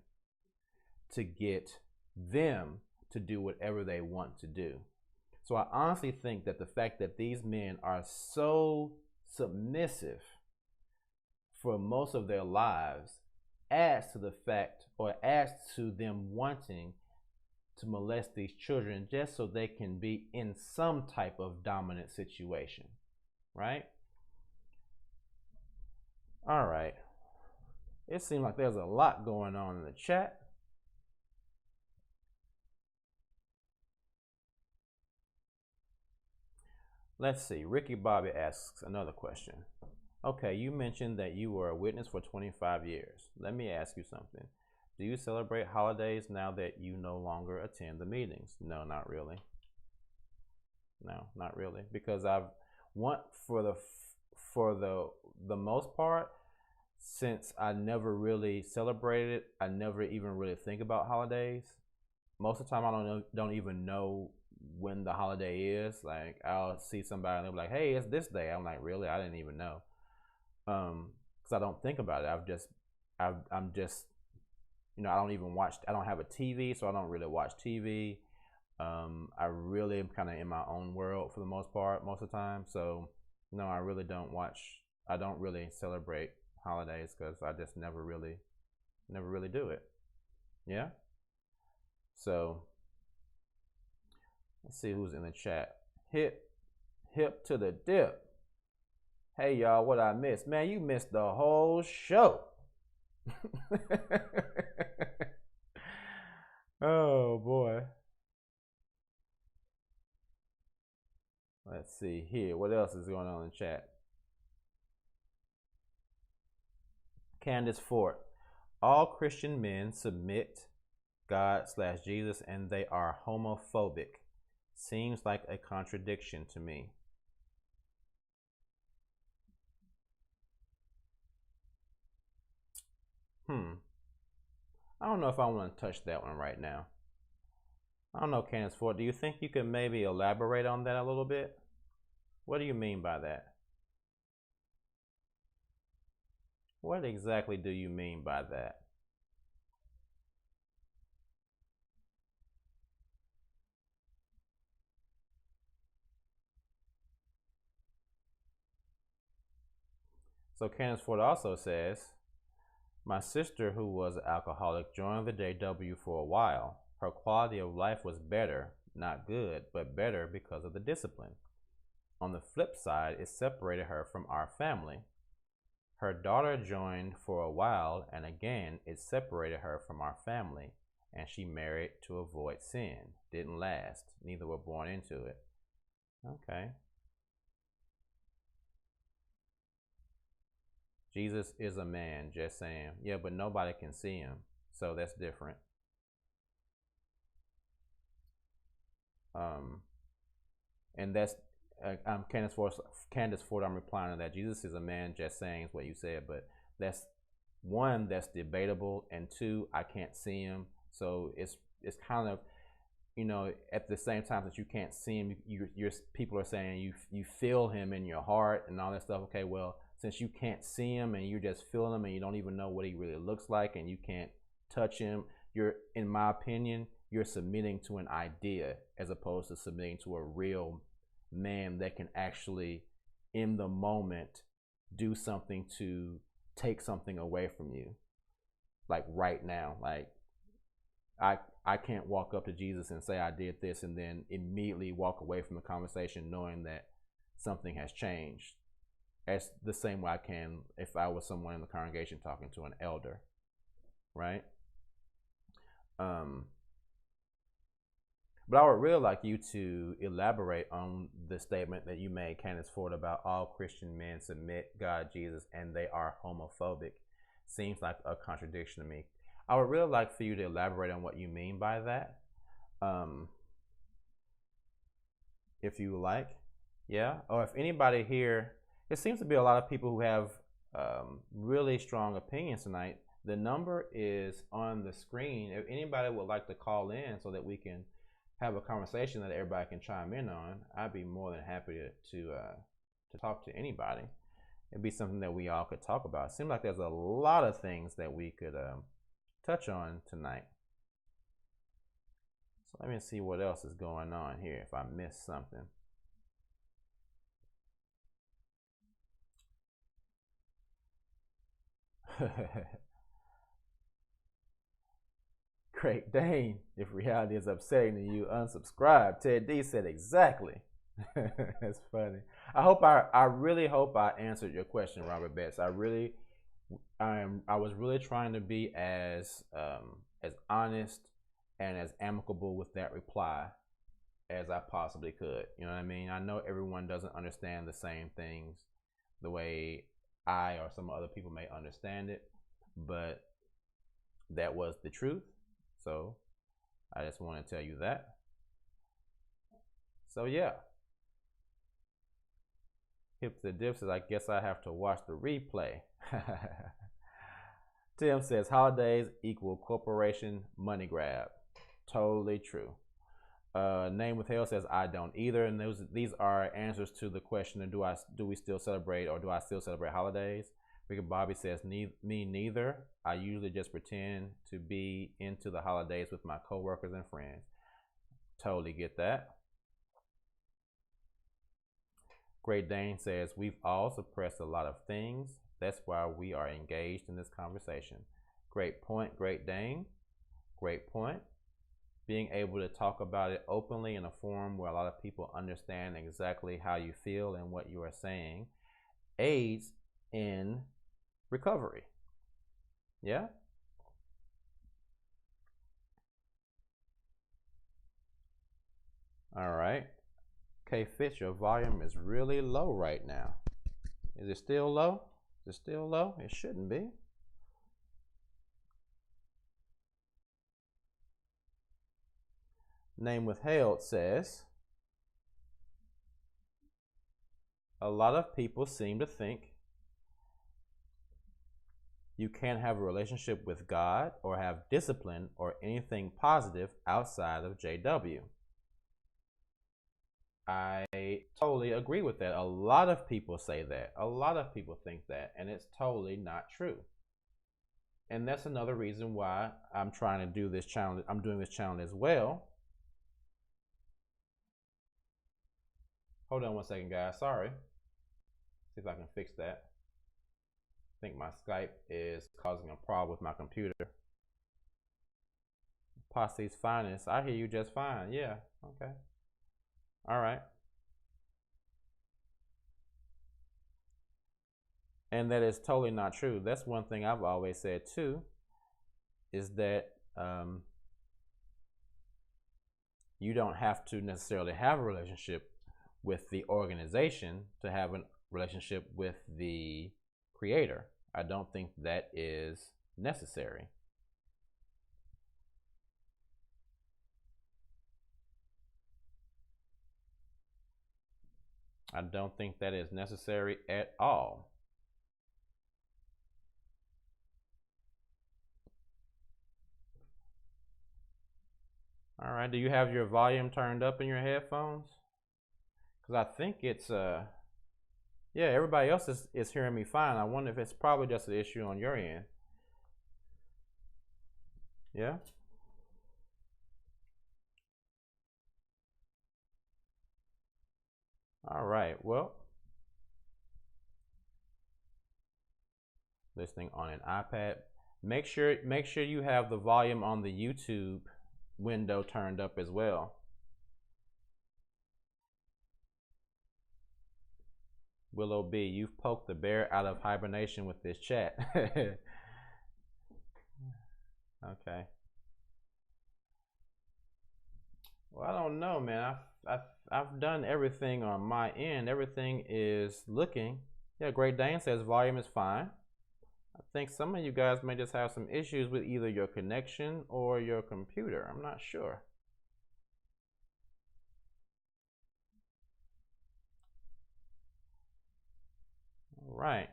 to get them to do whatever they want to do. So I honestly think that the fact that these men are so submissive for most of their lives adds to the fact, or adds to them wanting to molest these children just so they can be in some type of dominant situation, right? All right. It seems like there's a lot going on in the chat. Let's see. Ricky Bobby asks another question. Okay, you mentioned that you were a witness for 25 years. Let me ask you something. Do you celebrate holidays now that you no longer attend the meetings? No, not really. No, not really. Because for the most part, since I never really celebrated it, I never even really think about holidays. Most of the time, I don't even know when the holiday is. Like, I'll see somebody and they'll be like, "Hey, it's this day." I'm like, "Really? I didn't even know." Because I don't think about it. I'm just I don't even watch. I don't have a TV, so I don't really watch TV. I really am kind of in my own world for the most part, most of the time. So no, I really don't watch. I don't really celebrate holidays because I just never really do it. Yeah. So let's see who's in the chat. Hip to the dip. Hey y'all, what I missed? Man, you missed the whole show. Oh boy. Let's see here. What else is going on in the chat? Candace Fort. All Christian men submit God/Jesus and they are homophobic. Seems like a contradiction to me. I don't know if I want to touch that one right now. I don't know, Candace Ford. Do you think you could maybe elaborate on that a little bit? What do you mean by that? What exactly do you mean by that? So Candace Ford also says, my sister, who was an alcoholic, joined the JW for a while. Her quality of life was better, not good, but better because of the discipline. On the flip side, it separated her from our family. Her daughter joined for a while, and again, it separated her from our family, and she married to avoid sin. Didn't last. Neither were born into it. Okay. Jesus is a man, just saying. Yeah, but nobody can see him, so that's different. And that's Candace Ford. I'm replying to that. Jesus is a man, just saying is what you said, but that's one, that's debatable, and two, I can't see him, so it's kind of, at the same time that you can't see him, your people are saying you feel him in your heart and all that stuff. Okay, well, since you can't see him and you're just feeling him and you don't even know what he really looks like and you can't touch him, in my opinion, you're submitting to an idea as opposed to submitting to a real man that can actually, in the moment, do something to take something away from you. Like right now, like I can't walk up to Jesus and say I did this and then immediately walk away from the conversation knowing that something has changed. As the same way I can if I was someone in the congregation talking to an elder, right? But I would really like you to elaborate on the statement that you made, Candace Ford, about all Christian men submit God, Jesus, and they are homophobic. Seems like a contradiction to me. I would really like for you to elaborate on what you mean by that. If you like, yeah. Or if anybody here, it seems to be a lot of people who have really strong opinions tonight. The number is on the screen. If anybody would like to call in so that we can have a conversation that everybody can chime in on, I'd be more than happy to talk to anybody. It'd be something that we all could talk about. It seems like there's a lot of things that we could touch on tonight. So let me see what else is going on here if I missed something. Great Dane, if reality is upsetting to you, unsubscribe. Ted D said exactly. That's funny. I really hope I answered your question, Robert Betts. I was really trying to be as honest and as amicable with that reply as I possibly could. You know what I mean? I know everyone doesn't understand the same things the way I or some other people may understand it, but that was the truth. So I just want to tell you that. So yeah. Hip to the dip says, I guess I have to watch the replay. Tim says, holidays equal corporation money grab. Totally true. Name with Hell says, I don't either. And these are answers to the question of do we still celebrate or do I still celebrate holidays? Ricky Bobby says, me neither. I usually just pretend to be into the holidays with my coworkers and friends. Totally get that. Great Dane says, we've all suppressed a lot of things. That's why we are engaged in this conversation. Great point, Great Dane. Great point. Being able to talk about it openly in a forum where a lot of people understand exactly how you feel and what you are saying aids in recovery. Yeah? All right. K Fitch, your volume is really low right now. Is it still low? Is it still low? It shouldn't be. Name Withheld says, a lot of people seem to think you can't have a relationship with God or have discipline or anything positive outside of JW. I totally agree with that. A lot of people say that. A lot of people think that, and it's totally not true. And that's another reason why I'm trying to do this challenge. I'm doing this challenge as well. Hold on one second, guys. Sorry. See if I can fix that. I think my Skype is causing a problem with my computer. Posse's finest. I hear you just fine. Yeah. Okay. All right. And that is totally not true. That's one thing I've always said too, is that you don't have to necessarily have a relationship with the organization to have a relationship with the creator. I don't think that is necessary. I don't think that is necessary at all. All right, do you have your volume turned up in your headphones? Because I think it's, yeah, everybody else is hearing me fine. I wonder if it's probably just an issue on your end. Yeah? All right, well, listening on an iPad. Make sure you have the volume on the YouTube window turned up as well. Willow B, you've poked the bear out of hibernation with this chat. Okay. Well, I don't know, man. I've done everything on my end. Everything is looking. Yeah, Great Dane says volume is fine. I think some of you guys may just have some issues with either your connection or your computer. I'm not sure. All right.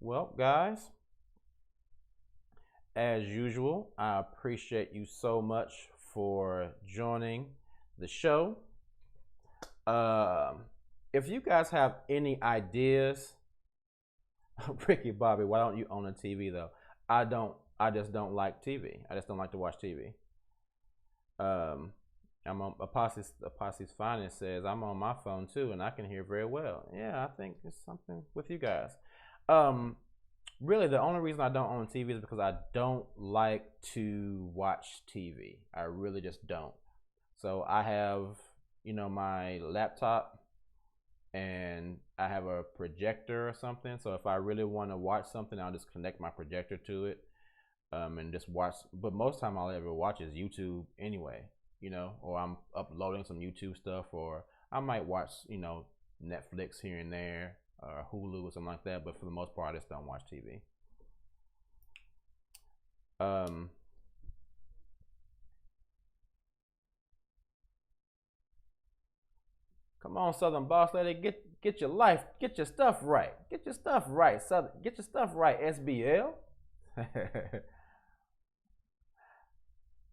Well, guys, as usual, I appreciate you so much for joining the show. If you guys have any ideas, Ricky Bobby, why don't you own a TV though? I don't. I just don't like TV. I just don't like to watch TV. I'm on Apostle's Finest says I'm on my phone too, and I can hear very well. Yeah, I think it's something with you guys. Really, the only reason I don't own TV is because I don't like to watch TV. I really just don't. So I have, my laptop, and I have a projector or something. So if I really want to watch something, I'll just connect my projector to it, and just watch. But most time I'll ever watch is YouTube anyway, or I'm uploading some YouTube stuff, or I might watch, Netflix here and there, or Hulu or something like that. But for the most part, I just don't watch TV. Come on, Southern Boss Lady, get your life, get your stuff right, get your stuff right, Southern, get your stuff right, SBL.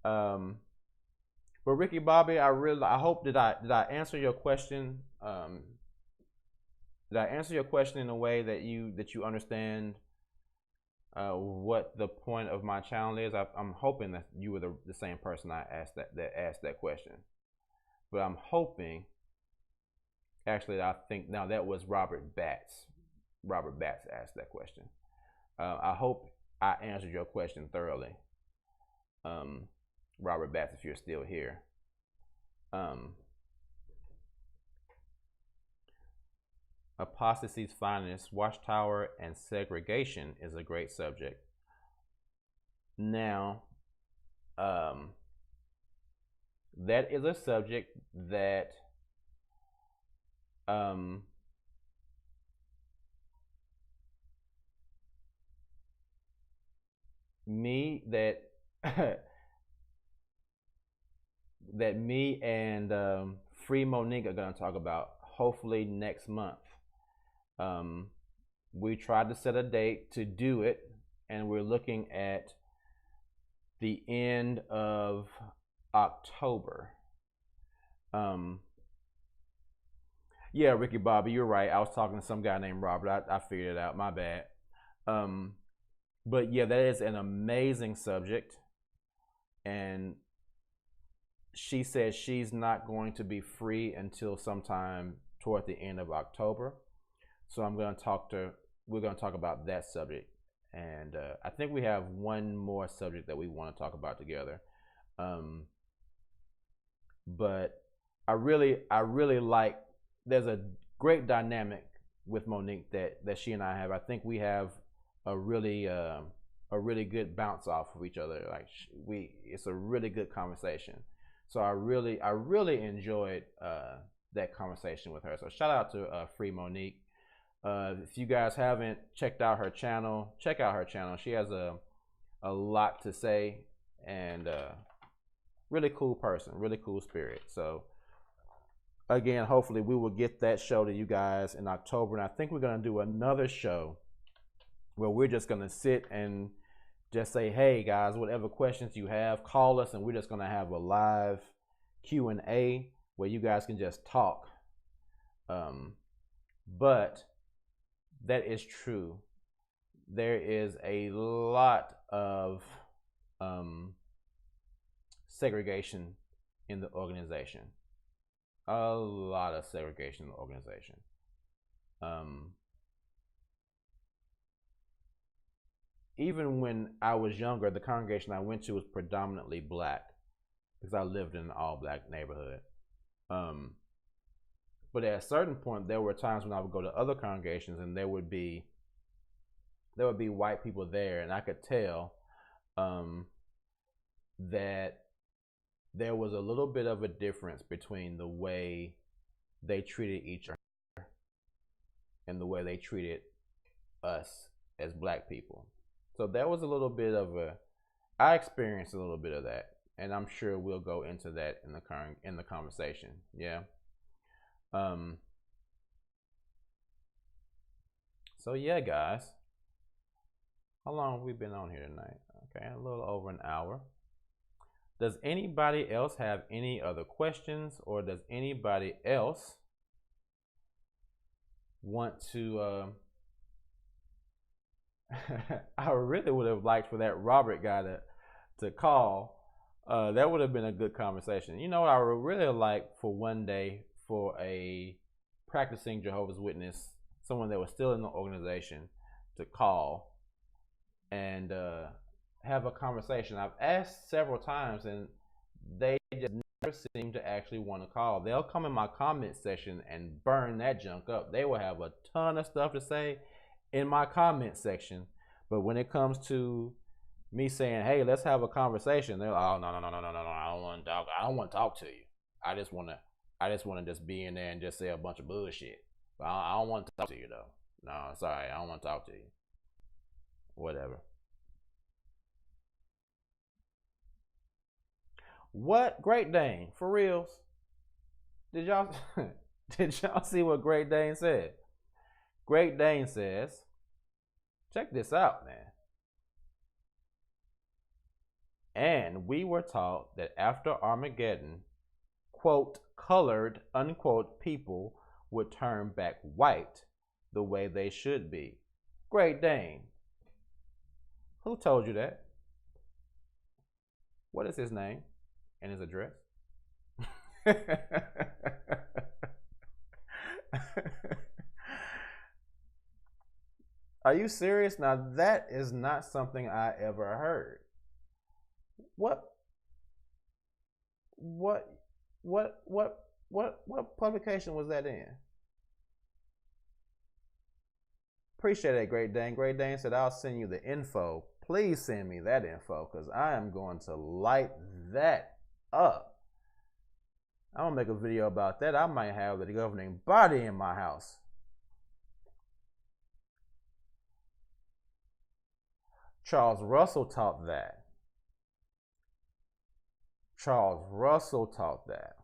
But Ricky Bobby, I hope did I answer your question? Did I answer your question in a way that you understand what the point of my channel is? I'm hoping that you were the same person I asked that asked that question, but I'm hoping. Actually, I think now that was Robert Batts. Robert Batts asked that question. I hope I answered your question thoroughly, Robert Batts, if you're still here. Apostasy's finest, watchtower, and segregation is a great subject. Now, that is a subject that me that that me and Free Monique are going to talk about hopefully next month. We tried to set a date to do it, and we're looking at the end of October. Yeah, Ricky Bobby, you're right. I was talking to some guy named Robert. I figured it out. My bad. But yeah, that is an amazing subject. And she says she's not going to be free until sometime toward the end of October. So we're going to talk about that subject. And I think we have one more subject that we want to talk about together. But I really like, there's a great dynamic with Monique that she and I have. I think we have a really good bounce off of each other. Like it's a really good conversation. So I really enjoyed that conversation with her. So shout out to Free Monique. If you guys haven't checked out her channel, check out her channel. She has a lot to say, and really cool person, really cool spirit. So again, hopefully we will get that show to you guys in October. And I think we're going to do another show where we're just going to sit and just say, hey guys, whatever questions you have, call us, and we're just going to have a live Q&A where you guys can just talk. But that is true. There is a lot of segregation in the organization. A lot of segregation in the organization. Even when I was younger, the congregation I went to was predominantly black because I lived in an all-black neighborhood. But at a certain point, there were times when I would go to other congregations and there would be white people there, and I could tell that there was a little bit of a difference between the way they treated each other and the way they treated us as black people. So that was a little bit of I experienced a little bit of that, and I'm sure we'll go into that in the conversation. Yeah. So yeah, guys, how long have we been on here tonight? Okay, a little over an hour. Does anybody else have any other questions, or does anybody else want to I really would have liked for that Robert guy to call. That would have been a good conversation. You know what I would really like for one day for a practicing Jehovah's Witness, someone that was still in the organization, to call and have a conversation. I've asked several times and they just never seem to actually want to call. They'll come in my comment section and burn that junk up. They will have a ton of stuff to say in my comment section, but when it comes to me saying, hey, let's have a conversation, they're like, oh, no, I don't want to talk. I don't want to talk to you. I just want to just be in there and just say a bunch of bullshit. But I don't want to talk to you though. No, sorry, I don't want to talk to you. Whatever. What? Great Dane, for reals? Did y'all see what Great Dane said? Great Dane says, check this out, man. And we were taught that after Armageddon, quote, colored, unquote, people would turn back white the way they should be. Great Dane. Who told you that? What is his name and his address? Are you serious? Now that is not something I ever heard. What what what publication was that in? Appreciate it, Great Dane. Great Dane said, I'll send you the info. Please send me that info because I am going to light that up. I'm going to make a video about that. I might have the governing body in my house. Charles Russell taught that. Charles Russell taught that.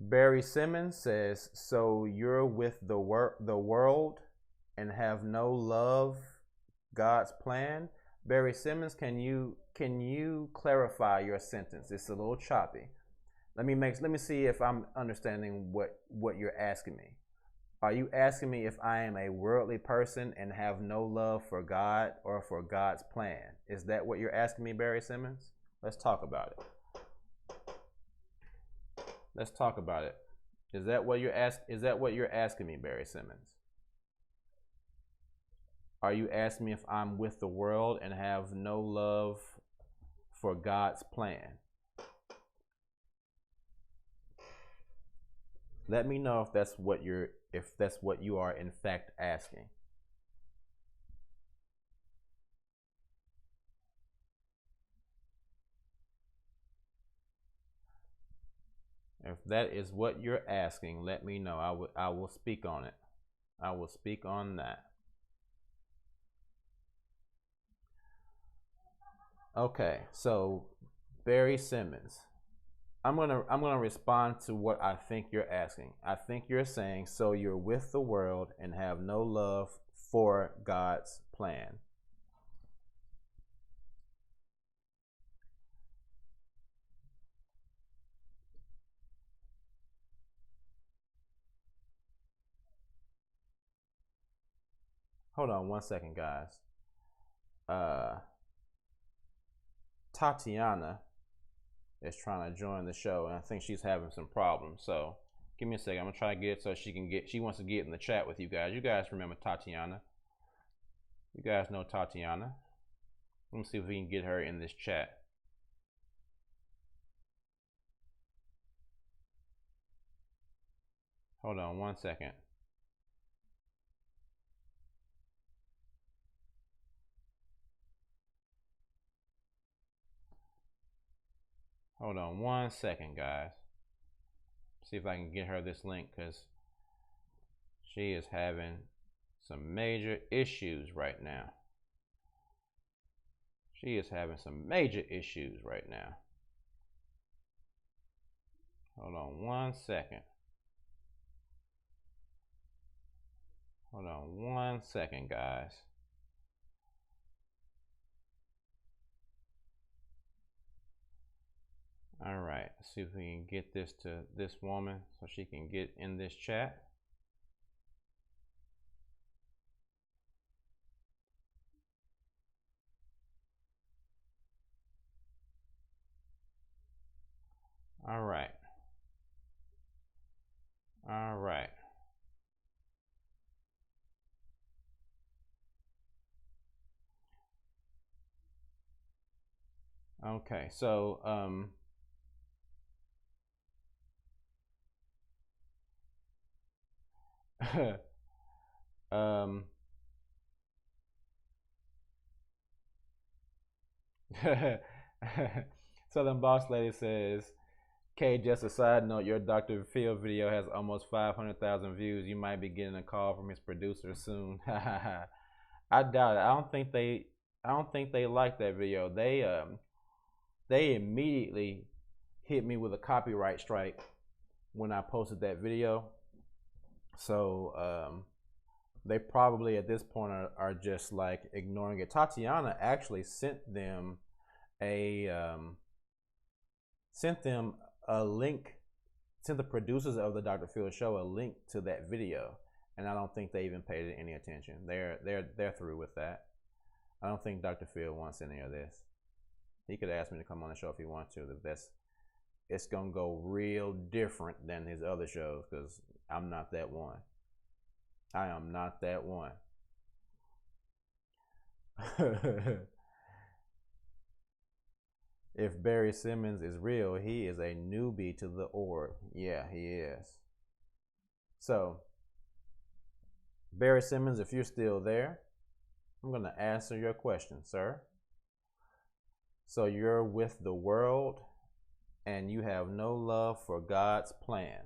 Barry Simmons says, so you're with the world and have no love God's plan? Barry Simmons, can you clarify your sentence? It's a little choppy. Let me see if I'm understanding what you're asking me. Are you asking me if I am a worldly person and have no love for God or for God's plan? Is that what you're asking me, Barry Simmons? Let's talk about it. Let's talk about it. Is that what you're asking me, Barry Simmons? Are you asking me if I'm with the world and have no love for God's plan? Let me know if that's what you are in fact asking. If that is what you're asking, let me know. I will speak on it. I will speak on that. Okay, so Barry Simmons, I'm gonna respond to what I think you're asking. I think you're saying, so you're with the world and have no love for God's plan. Hold on one second, guys. Tatiana is trying to join the show, and I think she's having some problems. So give me a second. I'm gonna try to get it so she wants to get in the chat with you guys. You guys remember Tatiana? You guys know Tatiana. Let me see if we can get her in this chat. Hold on one second. Hold on one second, guys. See if I can get her this link because she is having some major issues right now. She is having some major issues right now. Hold on one second. Hold on one second, guys. All right, let's see if we can get this to this woman so she can get in this chat. All right. All right. Okay, so Southern Boss Lady says, Kay, just a side note, your Dr. Phil video has almost 500,000 views. You might be getting a call from his producer soon. I doubt it. I don't think they like that video. They immediately hit me with a copyright strike when I posted that video. So they probably at this point are just like ignoring it. Tatiana actually sent them a sent them a link, sent the producers of the Dr. Phil show a link to that video, and I don't think they even paid it any attention. They're through with that. I don't think Dr. Phil wants any of this. He could ask me to come on the show if he wants to. It's gonna go real different than his other shows, because I'm not that one. I am not that one. If Barry Simmons is real, he is a newbie to the org. Yeah, he is. So, Barry Simmons, if you're still there, I'm going to answer your question, sir. So you're with the world and you have no love for God's plan.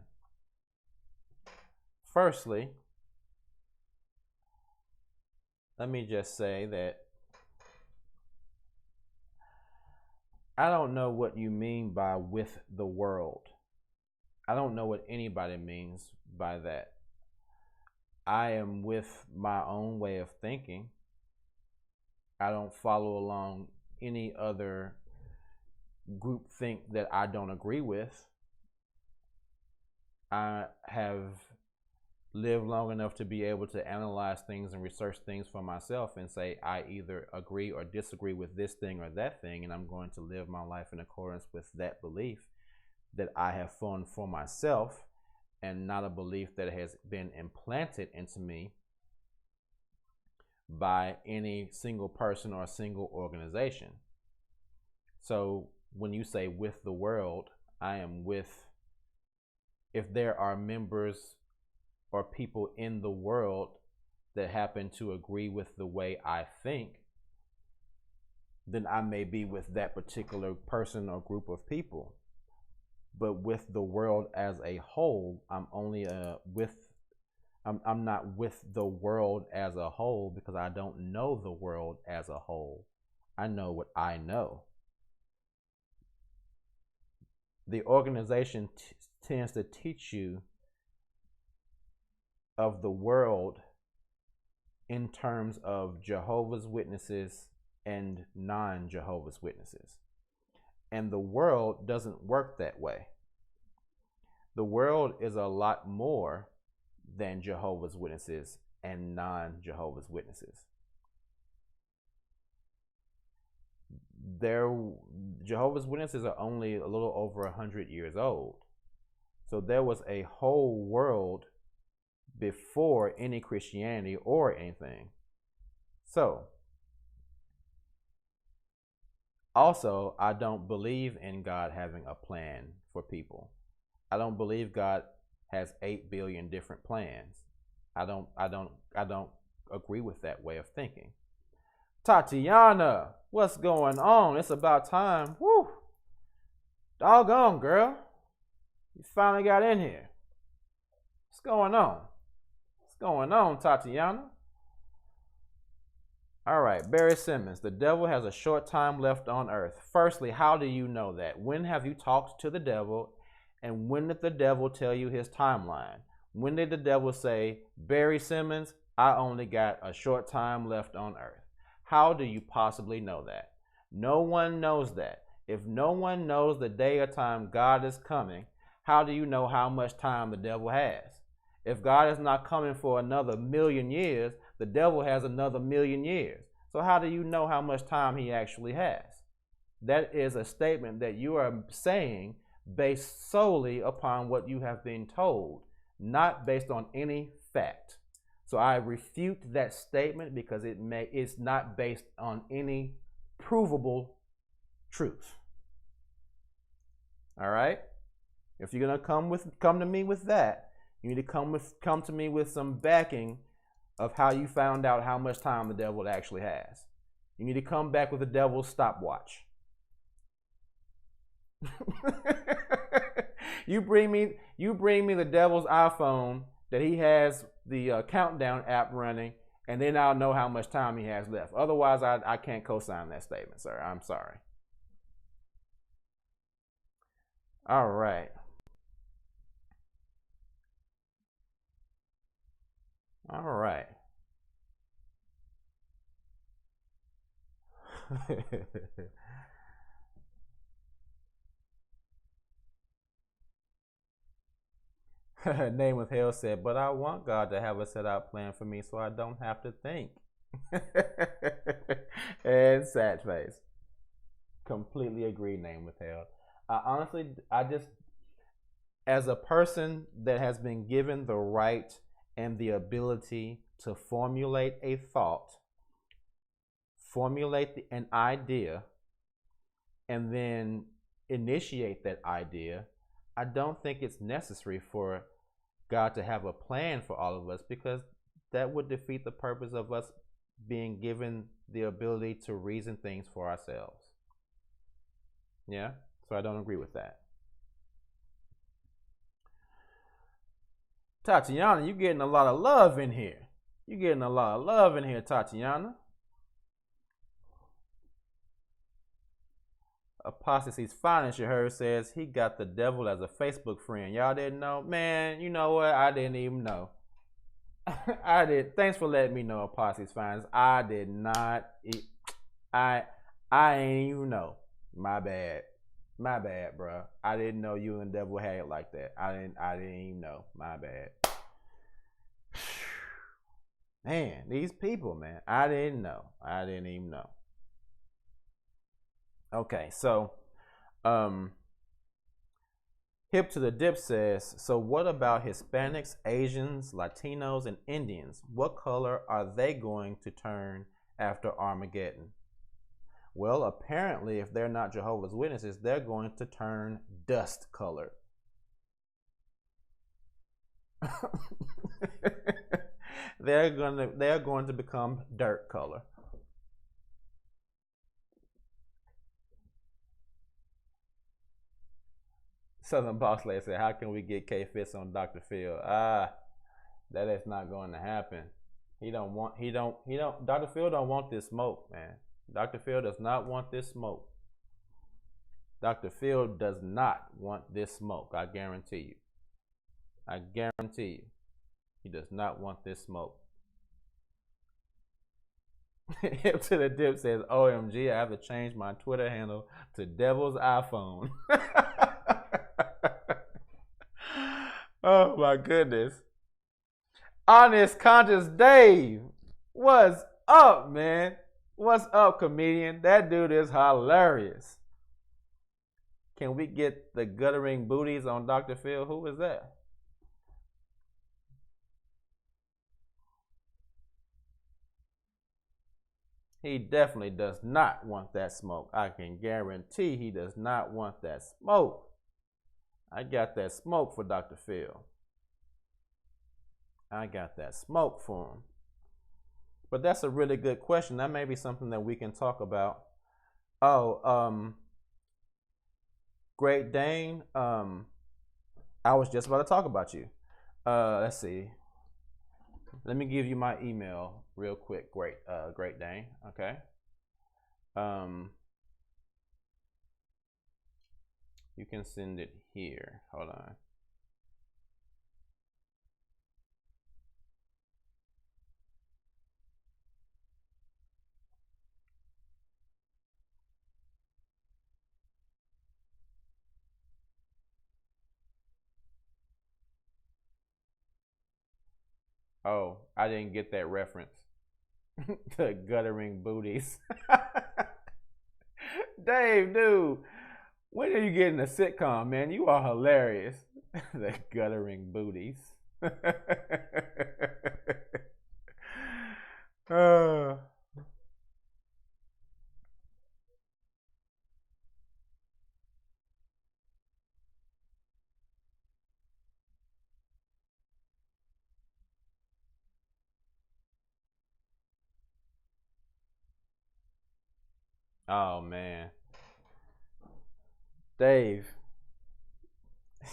Firstly, let me just say that I don't know what you mean by with the world. I don't know what anybody means by that. I am with my own way of thinking. I don't follow along any other group think that I don't agree with. I have lived long enough to be able to analyze things and research things for myself and say I either agree or disagree with this thing or that thing, and I'm going to live my life in accordance with that belief that I have formed for myself, and not a belief that has been implanted into me by any single person or a single organization. So when you say with the world, I am with, if there are members or people in the world that happen to agree with the way I think, then I may be with that particular person or group of people. But with the world as a whole, I'm only I'm not with the world as a whole, because I don't know the world as a whole. I know what I know. The organization tends to teach you of the world in terms of Jehovah's Witnesses and non-Jehovah's Witnesses. And the world doesn't work that way. The world is a lot more than Jehovah's Witnesses and non-Jehovah's Witnesses. Jehovah's Witnesses are only a little over 100 years old. So there was a whole world before any Christianity or anything. So, also, I don't believe in God having a plan for people. I don't believe God has 8 billion different plans. I don't agree with that way of thinking. Tatiana, what's going on? It's about time. Woo! Doggone, girl. You finally got in here. What's going on? What's going on, Tatiana? All right, Barry Simmons, the devil has a short time left on earth. Firstly, how do you know that? When have you talked to the devil, and when did the devil tell you his timeline? When did the devil say, Barry Simmons, I only got a short time left on earth? How do you possibly know that? No one knows that. If no one knows the day or time God is coming, how do you know how much time the devil has? If God is not coming for another 1,000,000 years, the devil has another 1,000,000 years. So how do you know how much time he actually has? That is a statement that you are saying based solely upon what you have been told, not based on any fact. So I refute that statement because it's not based on any provable truth. All right? If you're gonna come to me with that, you need to come to me with some backing of how you found out how much time the devil actually has. You need to come back with the devil's stopwatch. You bring me the devil's iPhone that he has the countdown app running, and then I'll know how much time he has left. Otherwise, I can't co-sign that statement, sir. I'm sorry. All right. All right. Name with Hell said, but I want God to have a set out plan for me so I don't have to think. And sad face. Completely agree, Name with Hell. I just, as a person that has been given the right and the ability to formulate a thought, formulate an idea, and then initiate that idea, I don't think it's necessary for God to have a plan for all of us, because that would defeat the purpose of us being given the ability to reason things for ourselves. Yeah? So I don't agree with that. Tatiana, you getting a lot of love in here. You getting a lot of love in here, Tatiana. Apostasy's finest, you heard, says he got the devil as a Facebook friend. Y'all didn't know? Man, you know what? I didn't even know. I did. Thanks for letting me know, Apostasy's finest. I did not. I ain't even know. My bad. My bad, bro. I didn't know you and the devil had it like that. I didn't even know. My bad. Man, these people, man. I didn't know. I didn't even know. Okay, so Hip to the Dip says, so what about Hispanics, Asians, Latinos, and Indians? What color are they going to turn after Armageddon? Well, apparently, if they're not Jehovah's Witnesses, they're going to turn dust color. They're going to become dirt color. Southern Boss Lady said, how can we get K-Fist on Dr. Phil? That is not going to happen. Dr. Phil don't want this smoke, man. Dr. Phil does not want this smoke. Dr. Phil does not want this smoke. I guarantee you. I guarantee you. He does not want this smoke. Hip to the Dip says, OMG, I have to change my Twitter handle to Devil's iPhone. Oh my goodness. Honest Conscious Dave. What's up, man? What's up, comedian? That dude is hilarious. Can we get the guttering booties on Dr. Phil? Who is that? He definitely does not want that smoke. I can guarantee he does not want that smoke. I got that smoke for Dr. Phil. I got that smoke for him. But that's a really good question. That may be something that we can talk about. Oh, Great Dane. I was just about to talk about you. Let's see. Let me give you my email real quick. Great Dane. Okay. You can send it here. Hold on. Oh, I didn't get that reference. The guttering booties. Dave, dude, when are you getting a sitcom, man? You are hilarious. The guttering booties. uh, oh, man. Dave,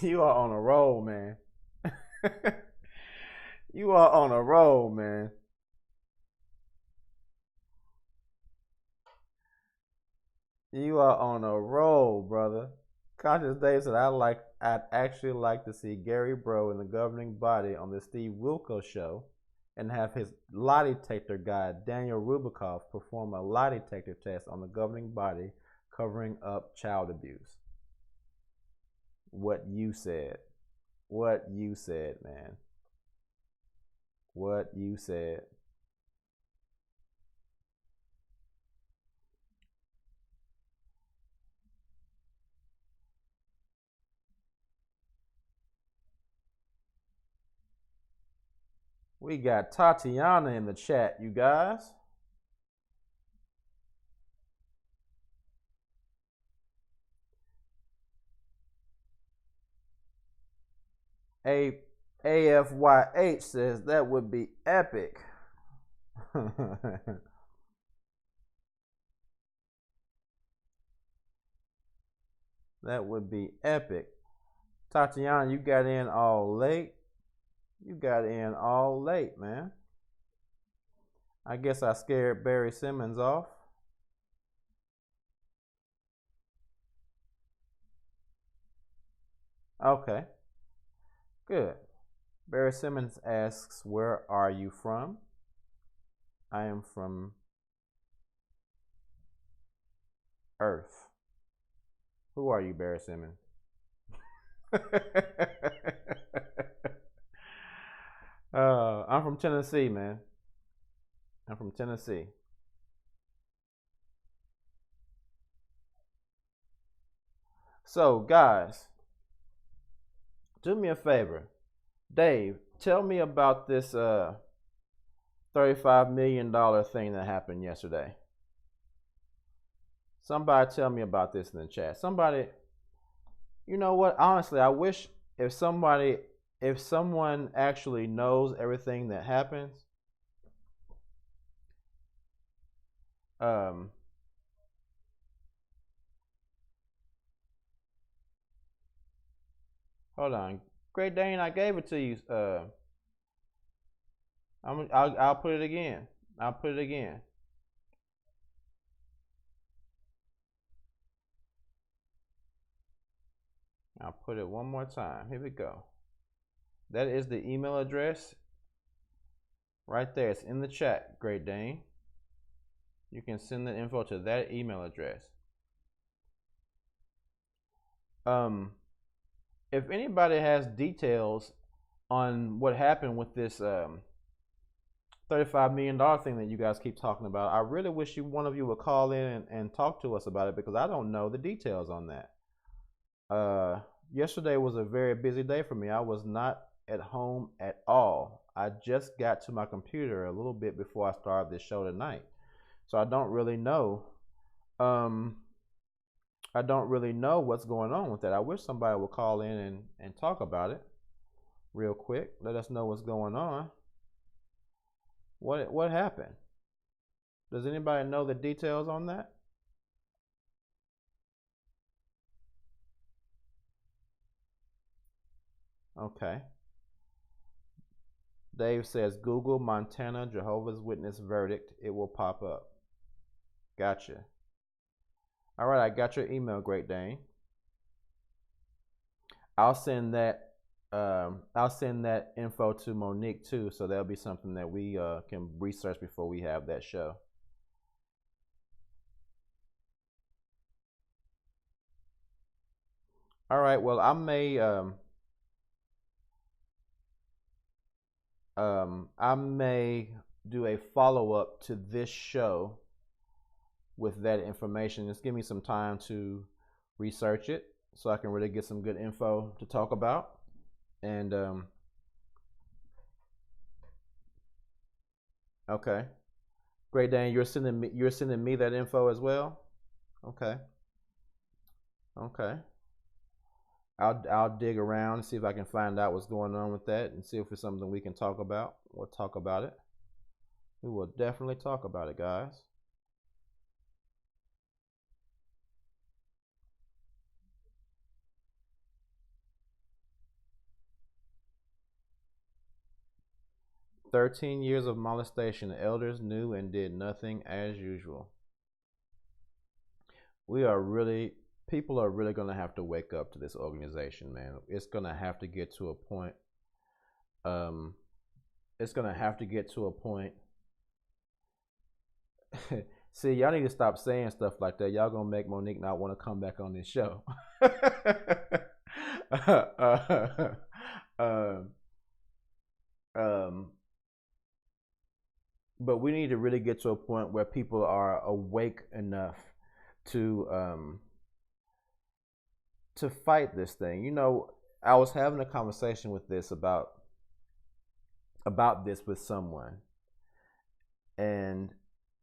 you are on a roll, man. You are on a roll, man. You are on a roll, brother. Conscious Dave said, I'd actually like to see Gary Bro in the governing body on the Steve Wilkos show and have his lie detector guy, Daniel Rubikoff, perform a lie detector test on the governing body covering up child abuse. What you said. What you said, man. What you said. We got Tatiana in the chat, you guys. A AFYH says that would be epic. That would be epic. Tatiana, you got in all late. You got in all late, man. I guess I scared Barry Simmons off. Okay, good. Barry Simmons asks, where are you from? I am from Earth. Who are you, Barry Simmons? I'm from Tennessee, man. I'm from Tennessee. So, guys, do me a favor. Dave, tell me about this $35 million thing that happened yesterday. Somebody tell me about this in the chat. Somebody, you know what? Honestly, I wish if someone actually knows everything that happens, hold on, Great Dane, I gave it to you. I'll put it again. I'll put it again. I'll put it one more time. Here we go. That is the email address right there. It's in the chat, Great Dane. You can send the info to that email address. If anybody has details on what happened with this $35 million thing that you guys keep talking about, I really wish one of you would call in and talk to us about it, because I don't know the details on that. Yesterday was a very busy day for me. I was not at home at all. I just got to my computer a little bit before I started this show tonight. So I don't really know. I don't really know what's going on with that. I wish somebody would call in and talk about it real quick. Let us know what's going on. What happened? Does anybody know the details on that? Okay. Dave says, Google Montana Jehovah's Witness verdict. It will pop up. Gotcha. All right, I got your email, Great Dane. I'll send that. I'll send that info to Monique too, so that'll be something that we can research before we have that show. All right. Well, I may do a follow up to this show with that information. Just give me some time to research it so I can really get some good info to talk about. And okay, Great Dane, you're sending me that info as well. Okay, okay. I'll dig around and see if I can find out what's going on with that, and see if it's something we can talk about. We'll talk about it. We will definitely talk about it, guys. "13 years of molestation. The elders knew and did nothing as usual." People are really going to have to wake up to this organization, man. It's going to have to get to a point. It's going to have to get to a point. See, y'all need to stop saying stuff like that. Y'all going to make Monique not want to come back on this show. um, um, but we need to really get to a point where people are awake enough to fight this thing. I was having a conversation with this about this with someone, and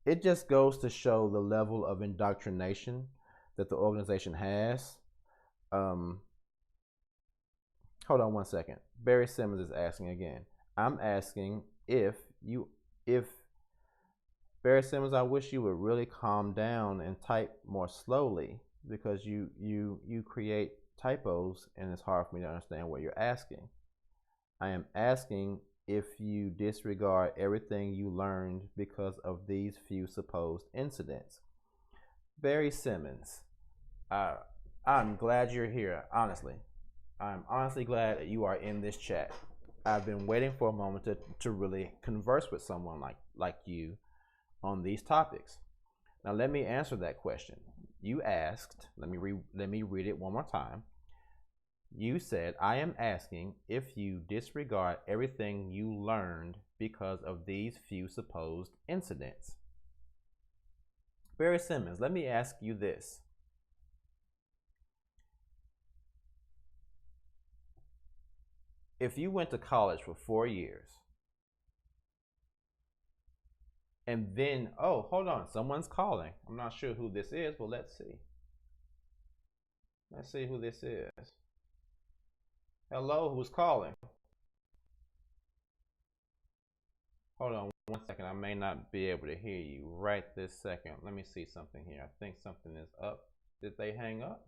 it just goes to show the level of indoctrination that the organization has. Um, Hold on one second. Barry Simmons is asking again. I'm asking if Barry Simmons, I wish you would really calm down and type more slowly because you create typos and it's hard for me to understand what you're asking. I am asking if you disregard everything you learned because of these few supposed incidents. Barry Simmons, uh, I'm glad you're here, honestly. I'm honestly glad that you are in this chat. I've been waiting for a moment to really converse with someone like you on these topics. Now let me answer that question. You asked, let me read it one more time. You said, I am asking if you disregard everything you learned because of these few supposed incidents. Barry Simmons, let me ask you this. If you went to college for 4 years and then, oh, hold on, someone's calling. I'm not sure who this is, but let's see. Let's see who this is. Hello, who's calling? Hold on one second. I may not be able to hear you right this second. Let me see something here. I think something is up. Did they hang up?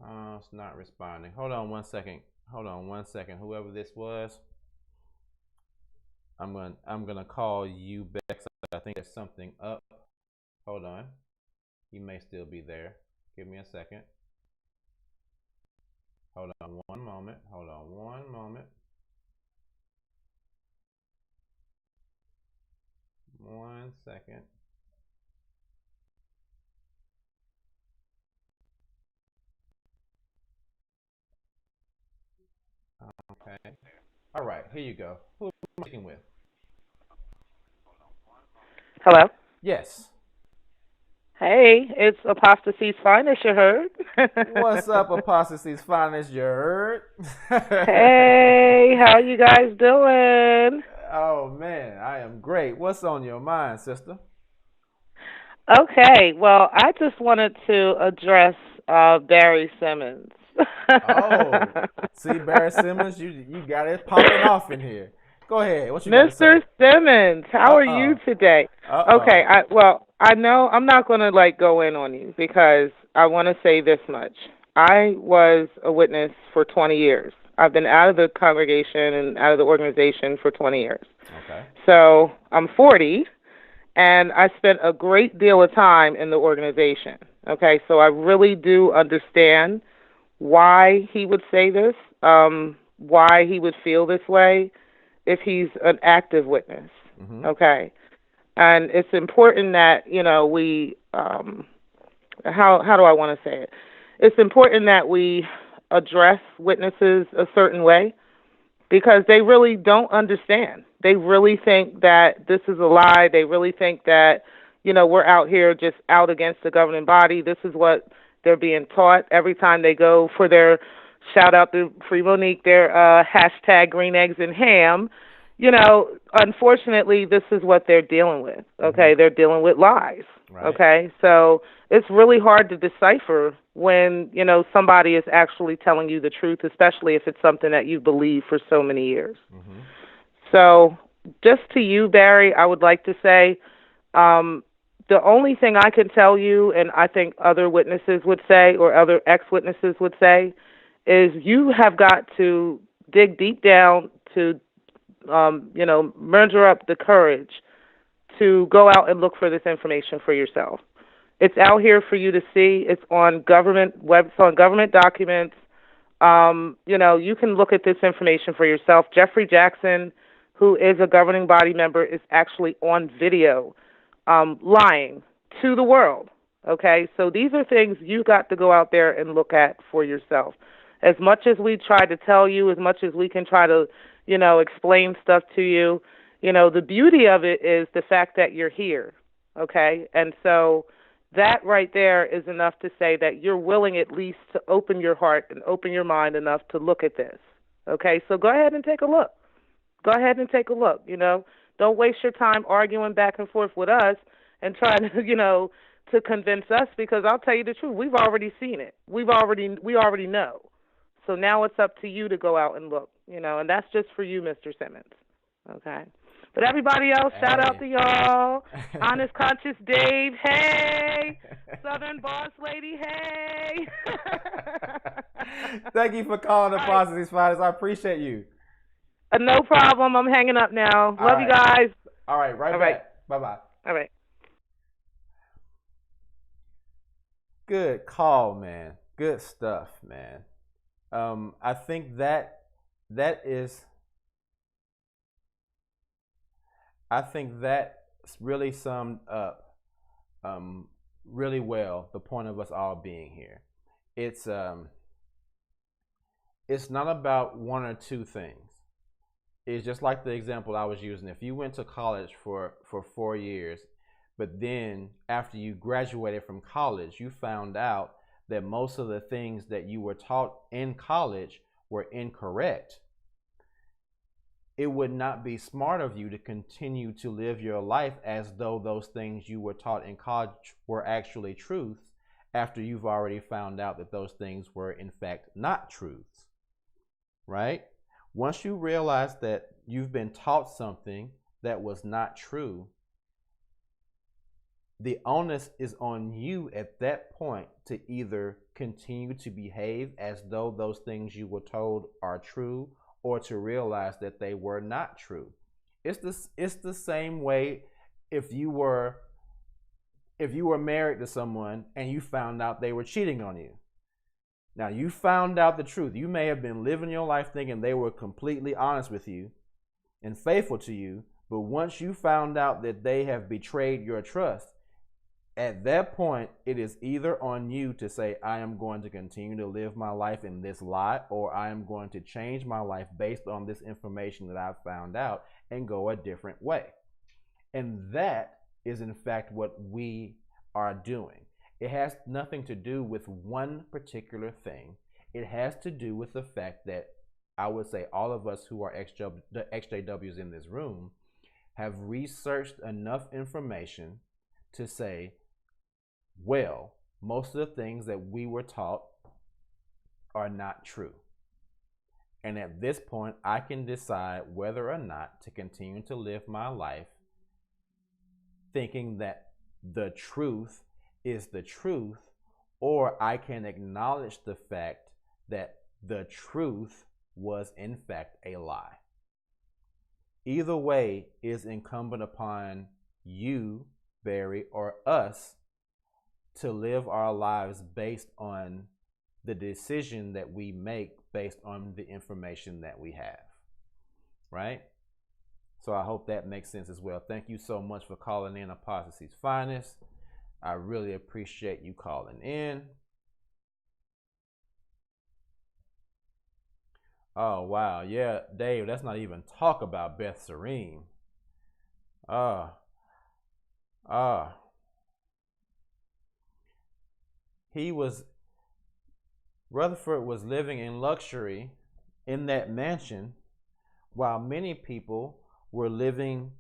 Oh, it's not responding. Hold on one second. Hold on one second. Whoever this was, I'm gonna call you back. I think there's something up. Hold on. You may still be there. Give me a second. Hold on one moment. Hold on one moment. One second. Okay. All right. Here you go. Who am I speaking with? Hello. Yes. Hey, it's Apostasy's Finest, you heard? What's up, Apostasy's finest? You heard? Hey, how you guys doing? Oh man, I am great. What's on your mind, sister? Okay, well, I just wanted to address Barry Simmons. Oh, see, Barry Simmons, you got it popping off in here. Go ahead. What you got to say? Mr. Simmons, how Uh are you oh. today? Uh Okay, oh. I know I'm not going to like go in on you because I want to say this much. I was a witness for 20 years. I've been out of the congregation and out of the organization for 20 years. Okay. So I'm 40, and I spent a great deal of time in the organization. Okay, so I really do understand why he would say this, why he would feel this way if he's an active witness. Mhm. Okay, and it's important that we how do I want to say it? It's important that we address witnesses a certain way because they really don't understand. They really think that this is a lie. They really think that, we're out here just out against the governing body. This is what they're being taught every time they go for their shout out to Free Monique, their hashtag green eggs and ham. Unfortunately, this is what they're dealing with. Mhm. Okay, they're dealing with lies. Right. Okay, so it's really hard to decipher when somebody is actually telling you the truth, especially if it's something that you believe for so many years. Mhm. So, just to you, Barry, I would like to say um, the only thing I can tell you, and I think other witnesses would say, or other ex-witnesses would say, is you have got to dig deep down to, measure up the courage to go out and look for this information for yourself. It's out here for you to see. It's on it's on government documents. You can look at this information for yourself. Jeffrey Jackson, who is a governing body member, is actually on video lying to the world. Okay, so these are things you got to go out there and look at for yourself. As much as we try to tell you, as much as we can try to, explain stuff to you, the beauty of it is the fact that you're here, okay? And so that right there is enough to say that you're willing at least to open your heart and open your mind enough to look at this, okay? So go ahead and take a look. Go ahead and take a look, Don't waste your time arguing back and forth with us and trying to, to convince us, because I'll tell you the truth, we've already seen it. We already know. So now it's up to you to go out and look, and that's just for you, Mr. Simmons. Okay. But everybody else, shout out to y'all. Honest Conscious Dave, hey. Southern Boss Lady, hey. Thank you for calling the Apostles Finest. I appreciate you. No problem. I'm hanging up now. Love you guys. All right, right back. Bye-bye. All right. Good call, man. Good stuff, man. I think that really summed up really well the point of us all being here. It's not about one or two things. It's just like the example I was using. If you went to college for 4 years, but then after you graduated from college, you found out that most of the things that you were taught in college were incorrect, it would not be smart of you to continue to live your life as though those things you were taught in college were actually truths after you've already found out that those things were in fact not truths, right? Once you realize that you've been taught something that was not true, the onus is on you at that point to either continue to behave as though those things you were told are true, or to realize that they were not true. It's the same way if you were married to someone and you found out they were cheating on you. Now, you found out the truth. You may have been living your life thinking they were completely honest with you and faithful to you, but once you found out that they have betrayed your trust, at that point, it is either on you to say, I am going to continue to live my life in this lie, or I am going to change my life based on this information that I've found out and go a different way. And that is, in fact, what we are doing. It has nothing to do with one particular thing. It has to do with the fact that I would say all of us who are the XJWs in this room have researched enough information to say, well, most of the things that we were taught are not true. And at this point, I can decide whether or not to continue to live my life thinking that the truth is the truth, or I can acknowledge the fact that the truth was in fact a lie. Either way is incumbent upon you, Barry, or us to live our lives based on the decision that we make based on the information that we have, right? So I hope that makes sense as well. Thank you so much for calling in Apostasy's Finest. I really appreciate you calling in. Oh, wow. Yeah, Dave, let's not even talk about Beth Serene. Rutherford was living in luxury in that mansion, while many people were living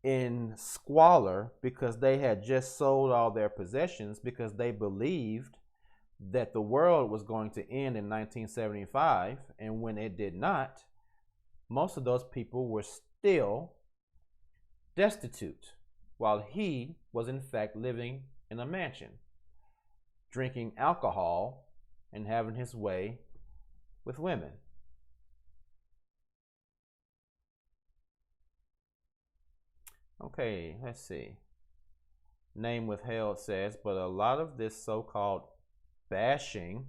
in squalor because they had just sold all their possessions because they believed that the world was going to end in 1975, and when it did not, most of those people were still destitute, while he was in fact living in a mansion, drinking alcohol and having his way with women. Okay, let's see. Name withheld says, but a lot of this so-called bashing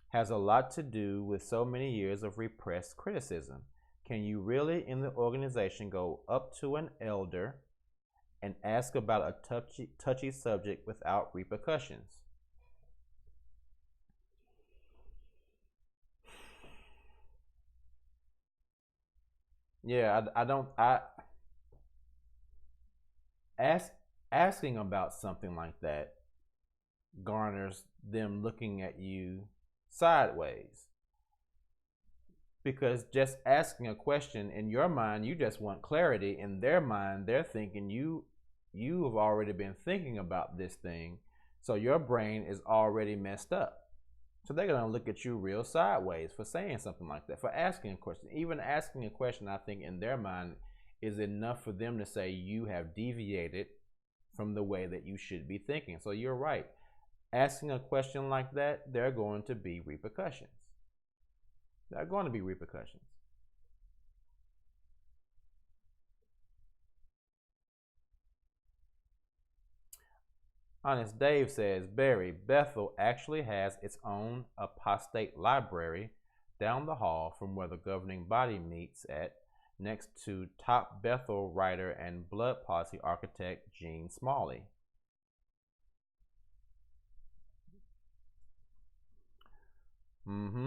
has a lot to do with so many years of repressed criticism. Can you really in the organization go up to an elder and ask about a touchy subject without repercussions? Yeah, I don't. I ask asking about something like that garners them looking at you sideways, because just asking a question in your mind, you just want clarity. In their mind, they're thinking you have already been thinking about this thing, so your brain is already messed up. So they're gonna look at you real sideways for saying something like that, for asking a question. Even asking a question, I think in their mind is enough for them to say you have deviated from the way that you should be thinking. So you're right. Asking a question like that, there are going to be repercussions. There are going to be repercussions. Honest Dave says, Barry, Bethel actually has its own apostate library down the hall from where the governing body meets at, next to top Bethel writer and blood policy architect Gene Smalley.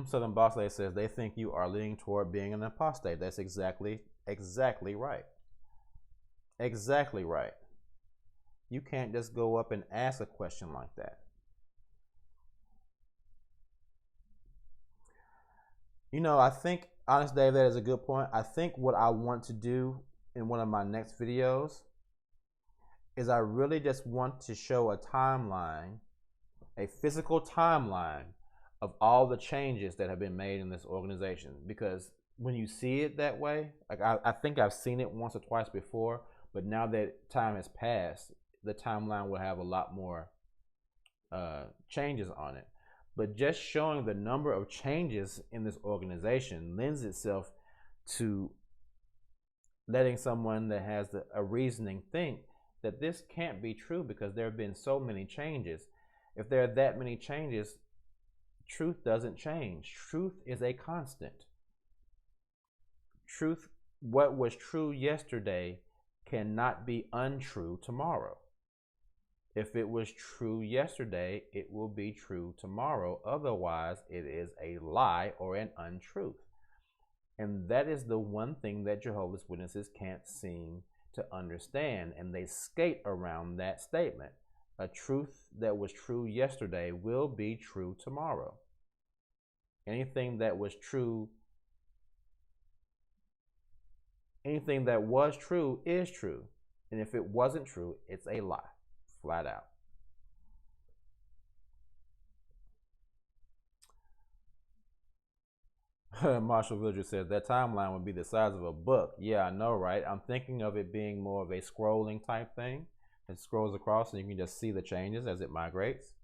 Southern Boss Lady says they think you are leaning toward being an apostate. That's exactly right. Exactly right. You can't just go up and ask a question like that. I think, honest Dave, that is a good point. I think what I want to do in one of my next videos is I really just want to show a timeline, a physical timeline of all the changes that have been made in this organization. Because when you see it that way, like I think I've seen it once or twice before, but now that time has passed, the timeline will have a lot more changes on it. But just showing the number of changes in this organization lends itself to letting someone that has a reasoning think that this can't be true, because there have been so many changes. If there are that many changes, truth doesn't change. Truth is a constant. Truth, what was true yesterday, cannot be untrue tomorrow. If it was true yesterday, it will be true tomorrow. Otherwise, it is a lie or an untruth. And that is the one thing that Jehovah's Witnesses can't seem to understand. And they skate around that statement. A truth that was true yesterday will be true tomorrow. Anything that was true is true. And if it wasn't true, it's a lie. Flat out. Marshall Villager says that timeline would be the size of a book. Yeah, I know, right? I'm thinking of it being more of a scrolling type thing. It scrolls across and you can just see the changes as it migrates.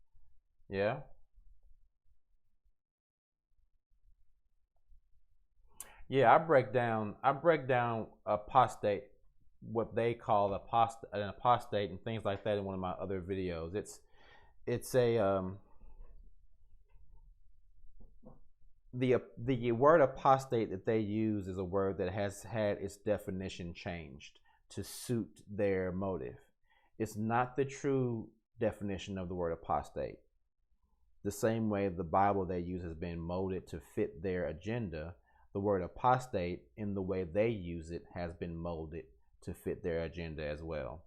Yeah. Yeah, I break down apostate, what they call an apostate and things like that in one of my other videos. It's a the word apostate that they use is a word that has had its definition changed to suit their motive. It's not the true definition of the word apostate. The same way the Bible they use has been molded to fit their agenda, the word apostate, in the way they use it, has been molded to fit their agenda as well.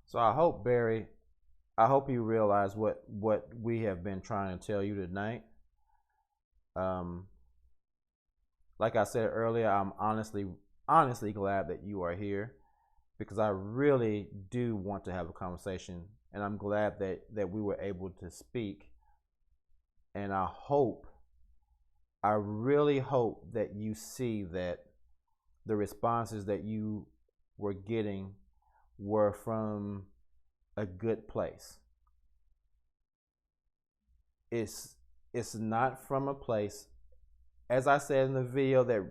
So I hope, Barry, I hope you realize what we have been trying to tell you tonight. Um, like I said earlier, I'm honestly glad that you are here, because I really do want to have a conversation, and I'm glad that we were able to speak. And I really hope that you see that the responses that you were getting were from a good place. It's not from a place, as I said in the video that,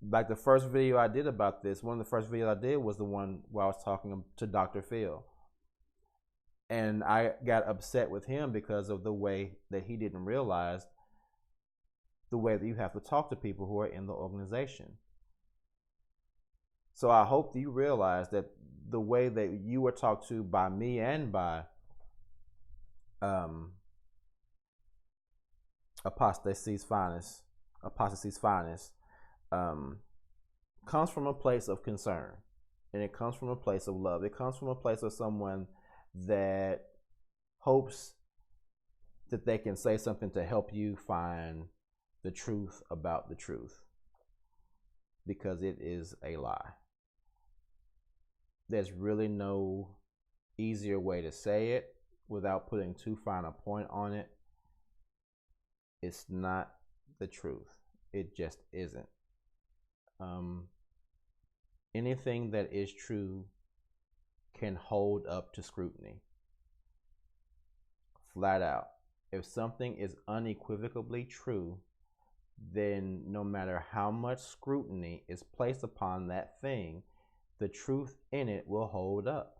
like the first video I did about this, one of the first videos I did was the one where I was talking to Dr. Phil. And I got upset with him because of the way that he didn't realize the way that you have to talk to people who are in the organization. So I hope that you realize that the way that you were talked to by me and by um, apostasy's finest, apostasy's finest, um, comes from a place of concern, and it comes from a place of love. It comes from a place of someone that hopes that they can say something to help you find the truth about the truth, because it is a lie. There's really no easier way to say it without putting too fine a point on it. It's not the truth. It just isn't. Anything that is true can hold up to scrutiny. Flat out. If something is unequivocally true, then no matter how much scrutiny is placed upon that thing, the truth in it will hold up.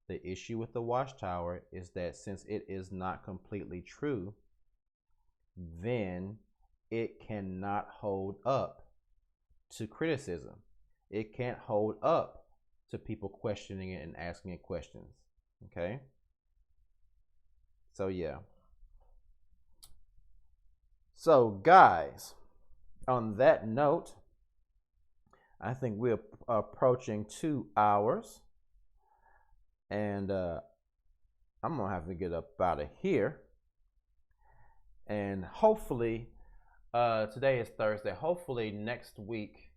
The issue with the watchtower is that since it is not completely true, then it cannot hold up to criticism. It can't hold up to people questioning it and asking it questions. Okay? So, yeah. So, guys, on that note, I think we're approaching 2 hours. And I'm going to have to get up out of here. And hopefully, today is Thursday. Hopefully, next week,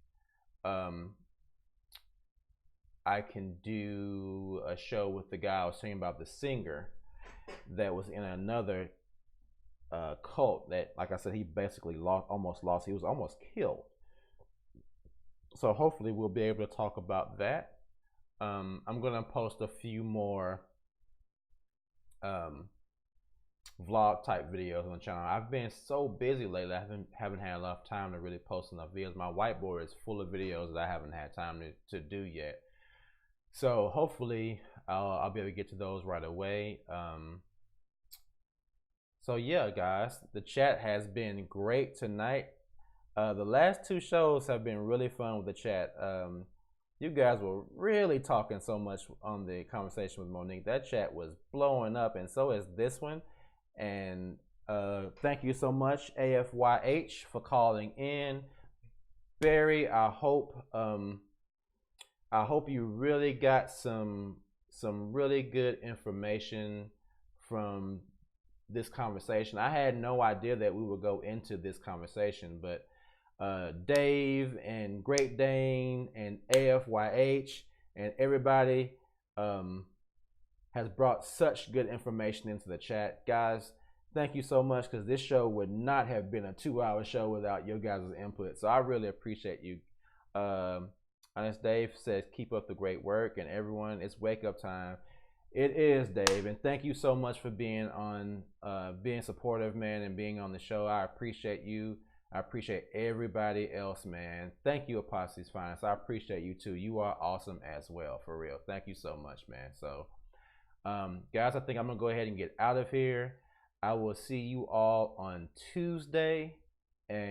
I can do a show with the guy I was saying about, the singer that was in another cult that, like I said, he basically almost lost. He was almost killed. So hopefully we'll be able to talk about that. I'm going to post a few more vlog type videos on the channel. I've been so busy lately. I haven't had enough time to really post enough videos. My whiteboard is full of videos that I haven't had time to do yet. So hopefully I'll be able to get to those right away. So yeah, guys, the chat has been great tonight. The last 2 shows have been really fun with the chat. You guys were really talking so much on the conversation with Monique. That chat was blowing up, and so is this one. And thank you so much, AFYH, for calling in. Barry, I hope you really got some really good information from this conversation. I had no idea that we would go into this conversation, but Dave and Great Dane and AFYH and everybody has brought such good information into the chat. Guys, thank you so much, because this show would not have been a 2-hour show without your guys' input. So I really appreciate you. As Dave says, keep up the great work, and everyone, it's wake up time. It is, Dave, and thank you so much for being on, being supportive, man, and being on the show. I appreciate you. I appreciate everybody else, man. Thank you, Apostasy's Finest. I appreciate you too. You are awesome as well, for real. Thank you so much, man. So, guys, I think I'm gonna go ahead and get out of here. I will see you all on Tuesday.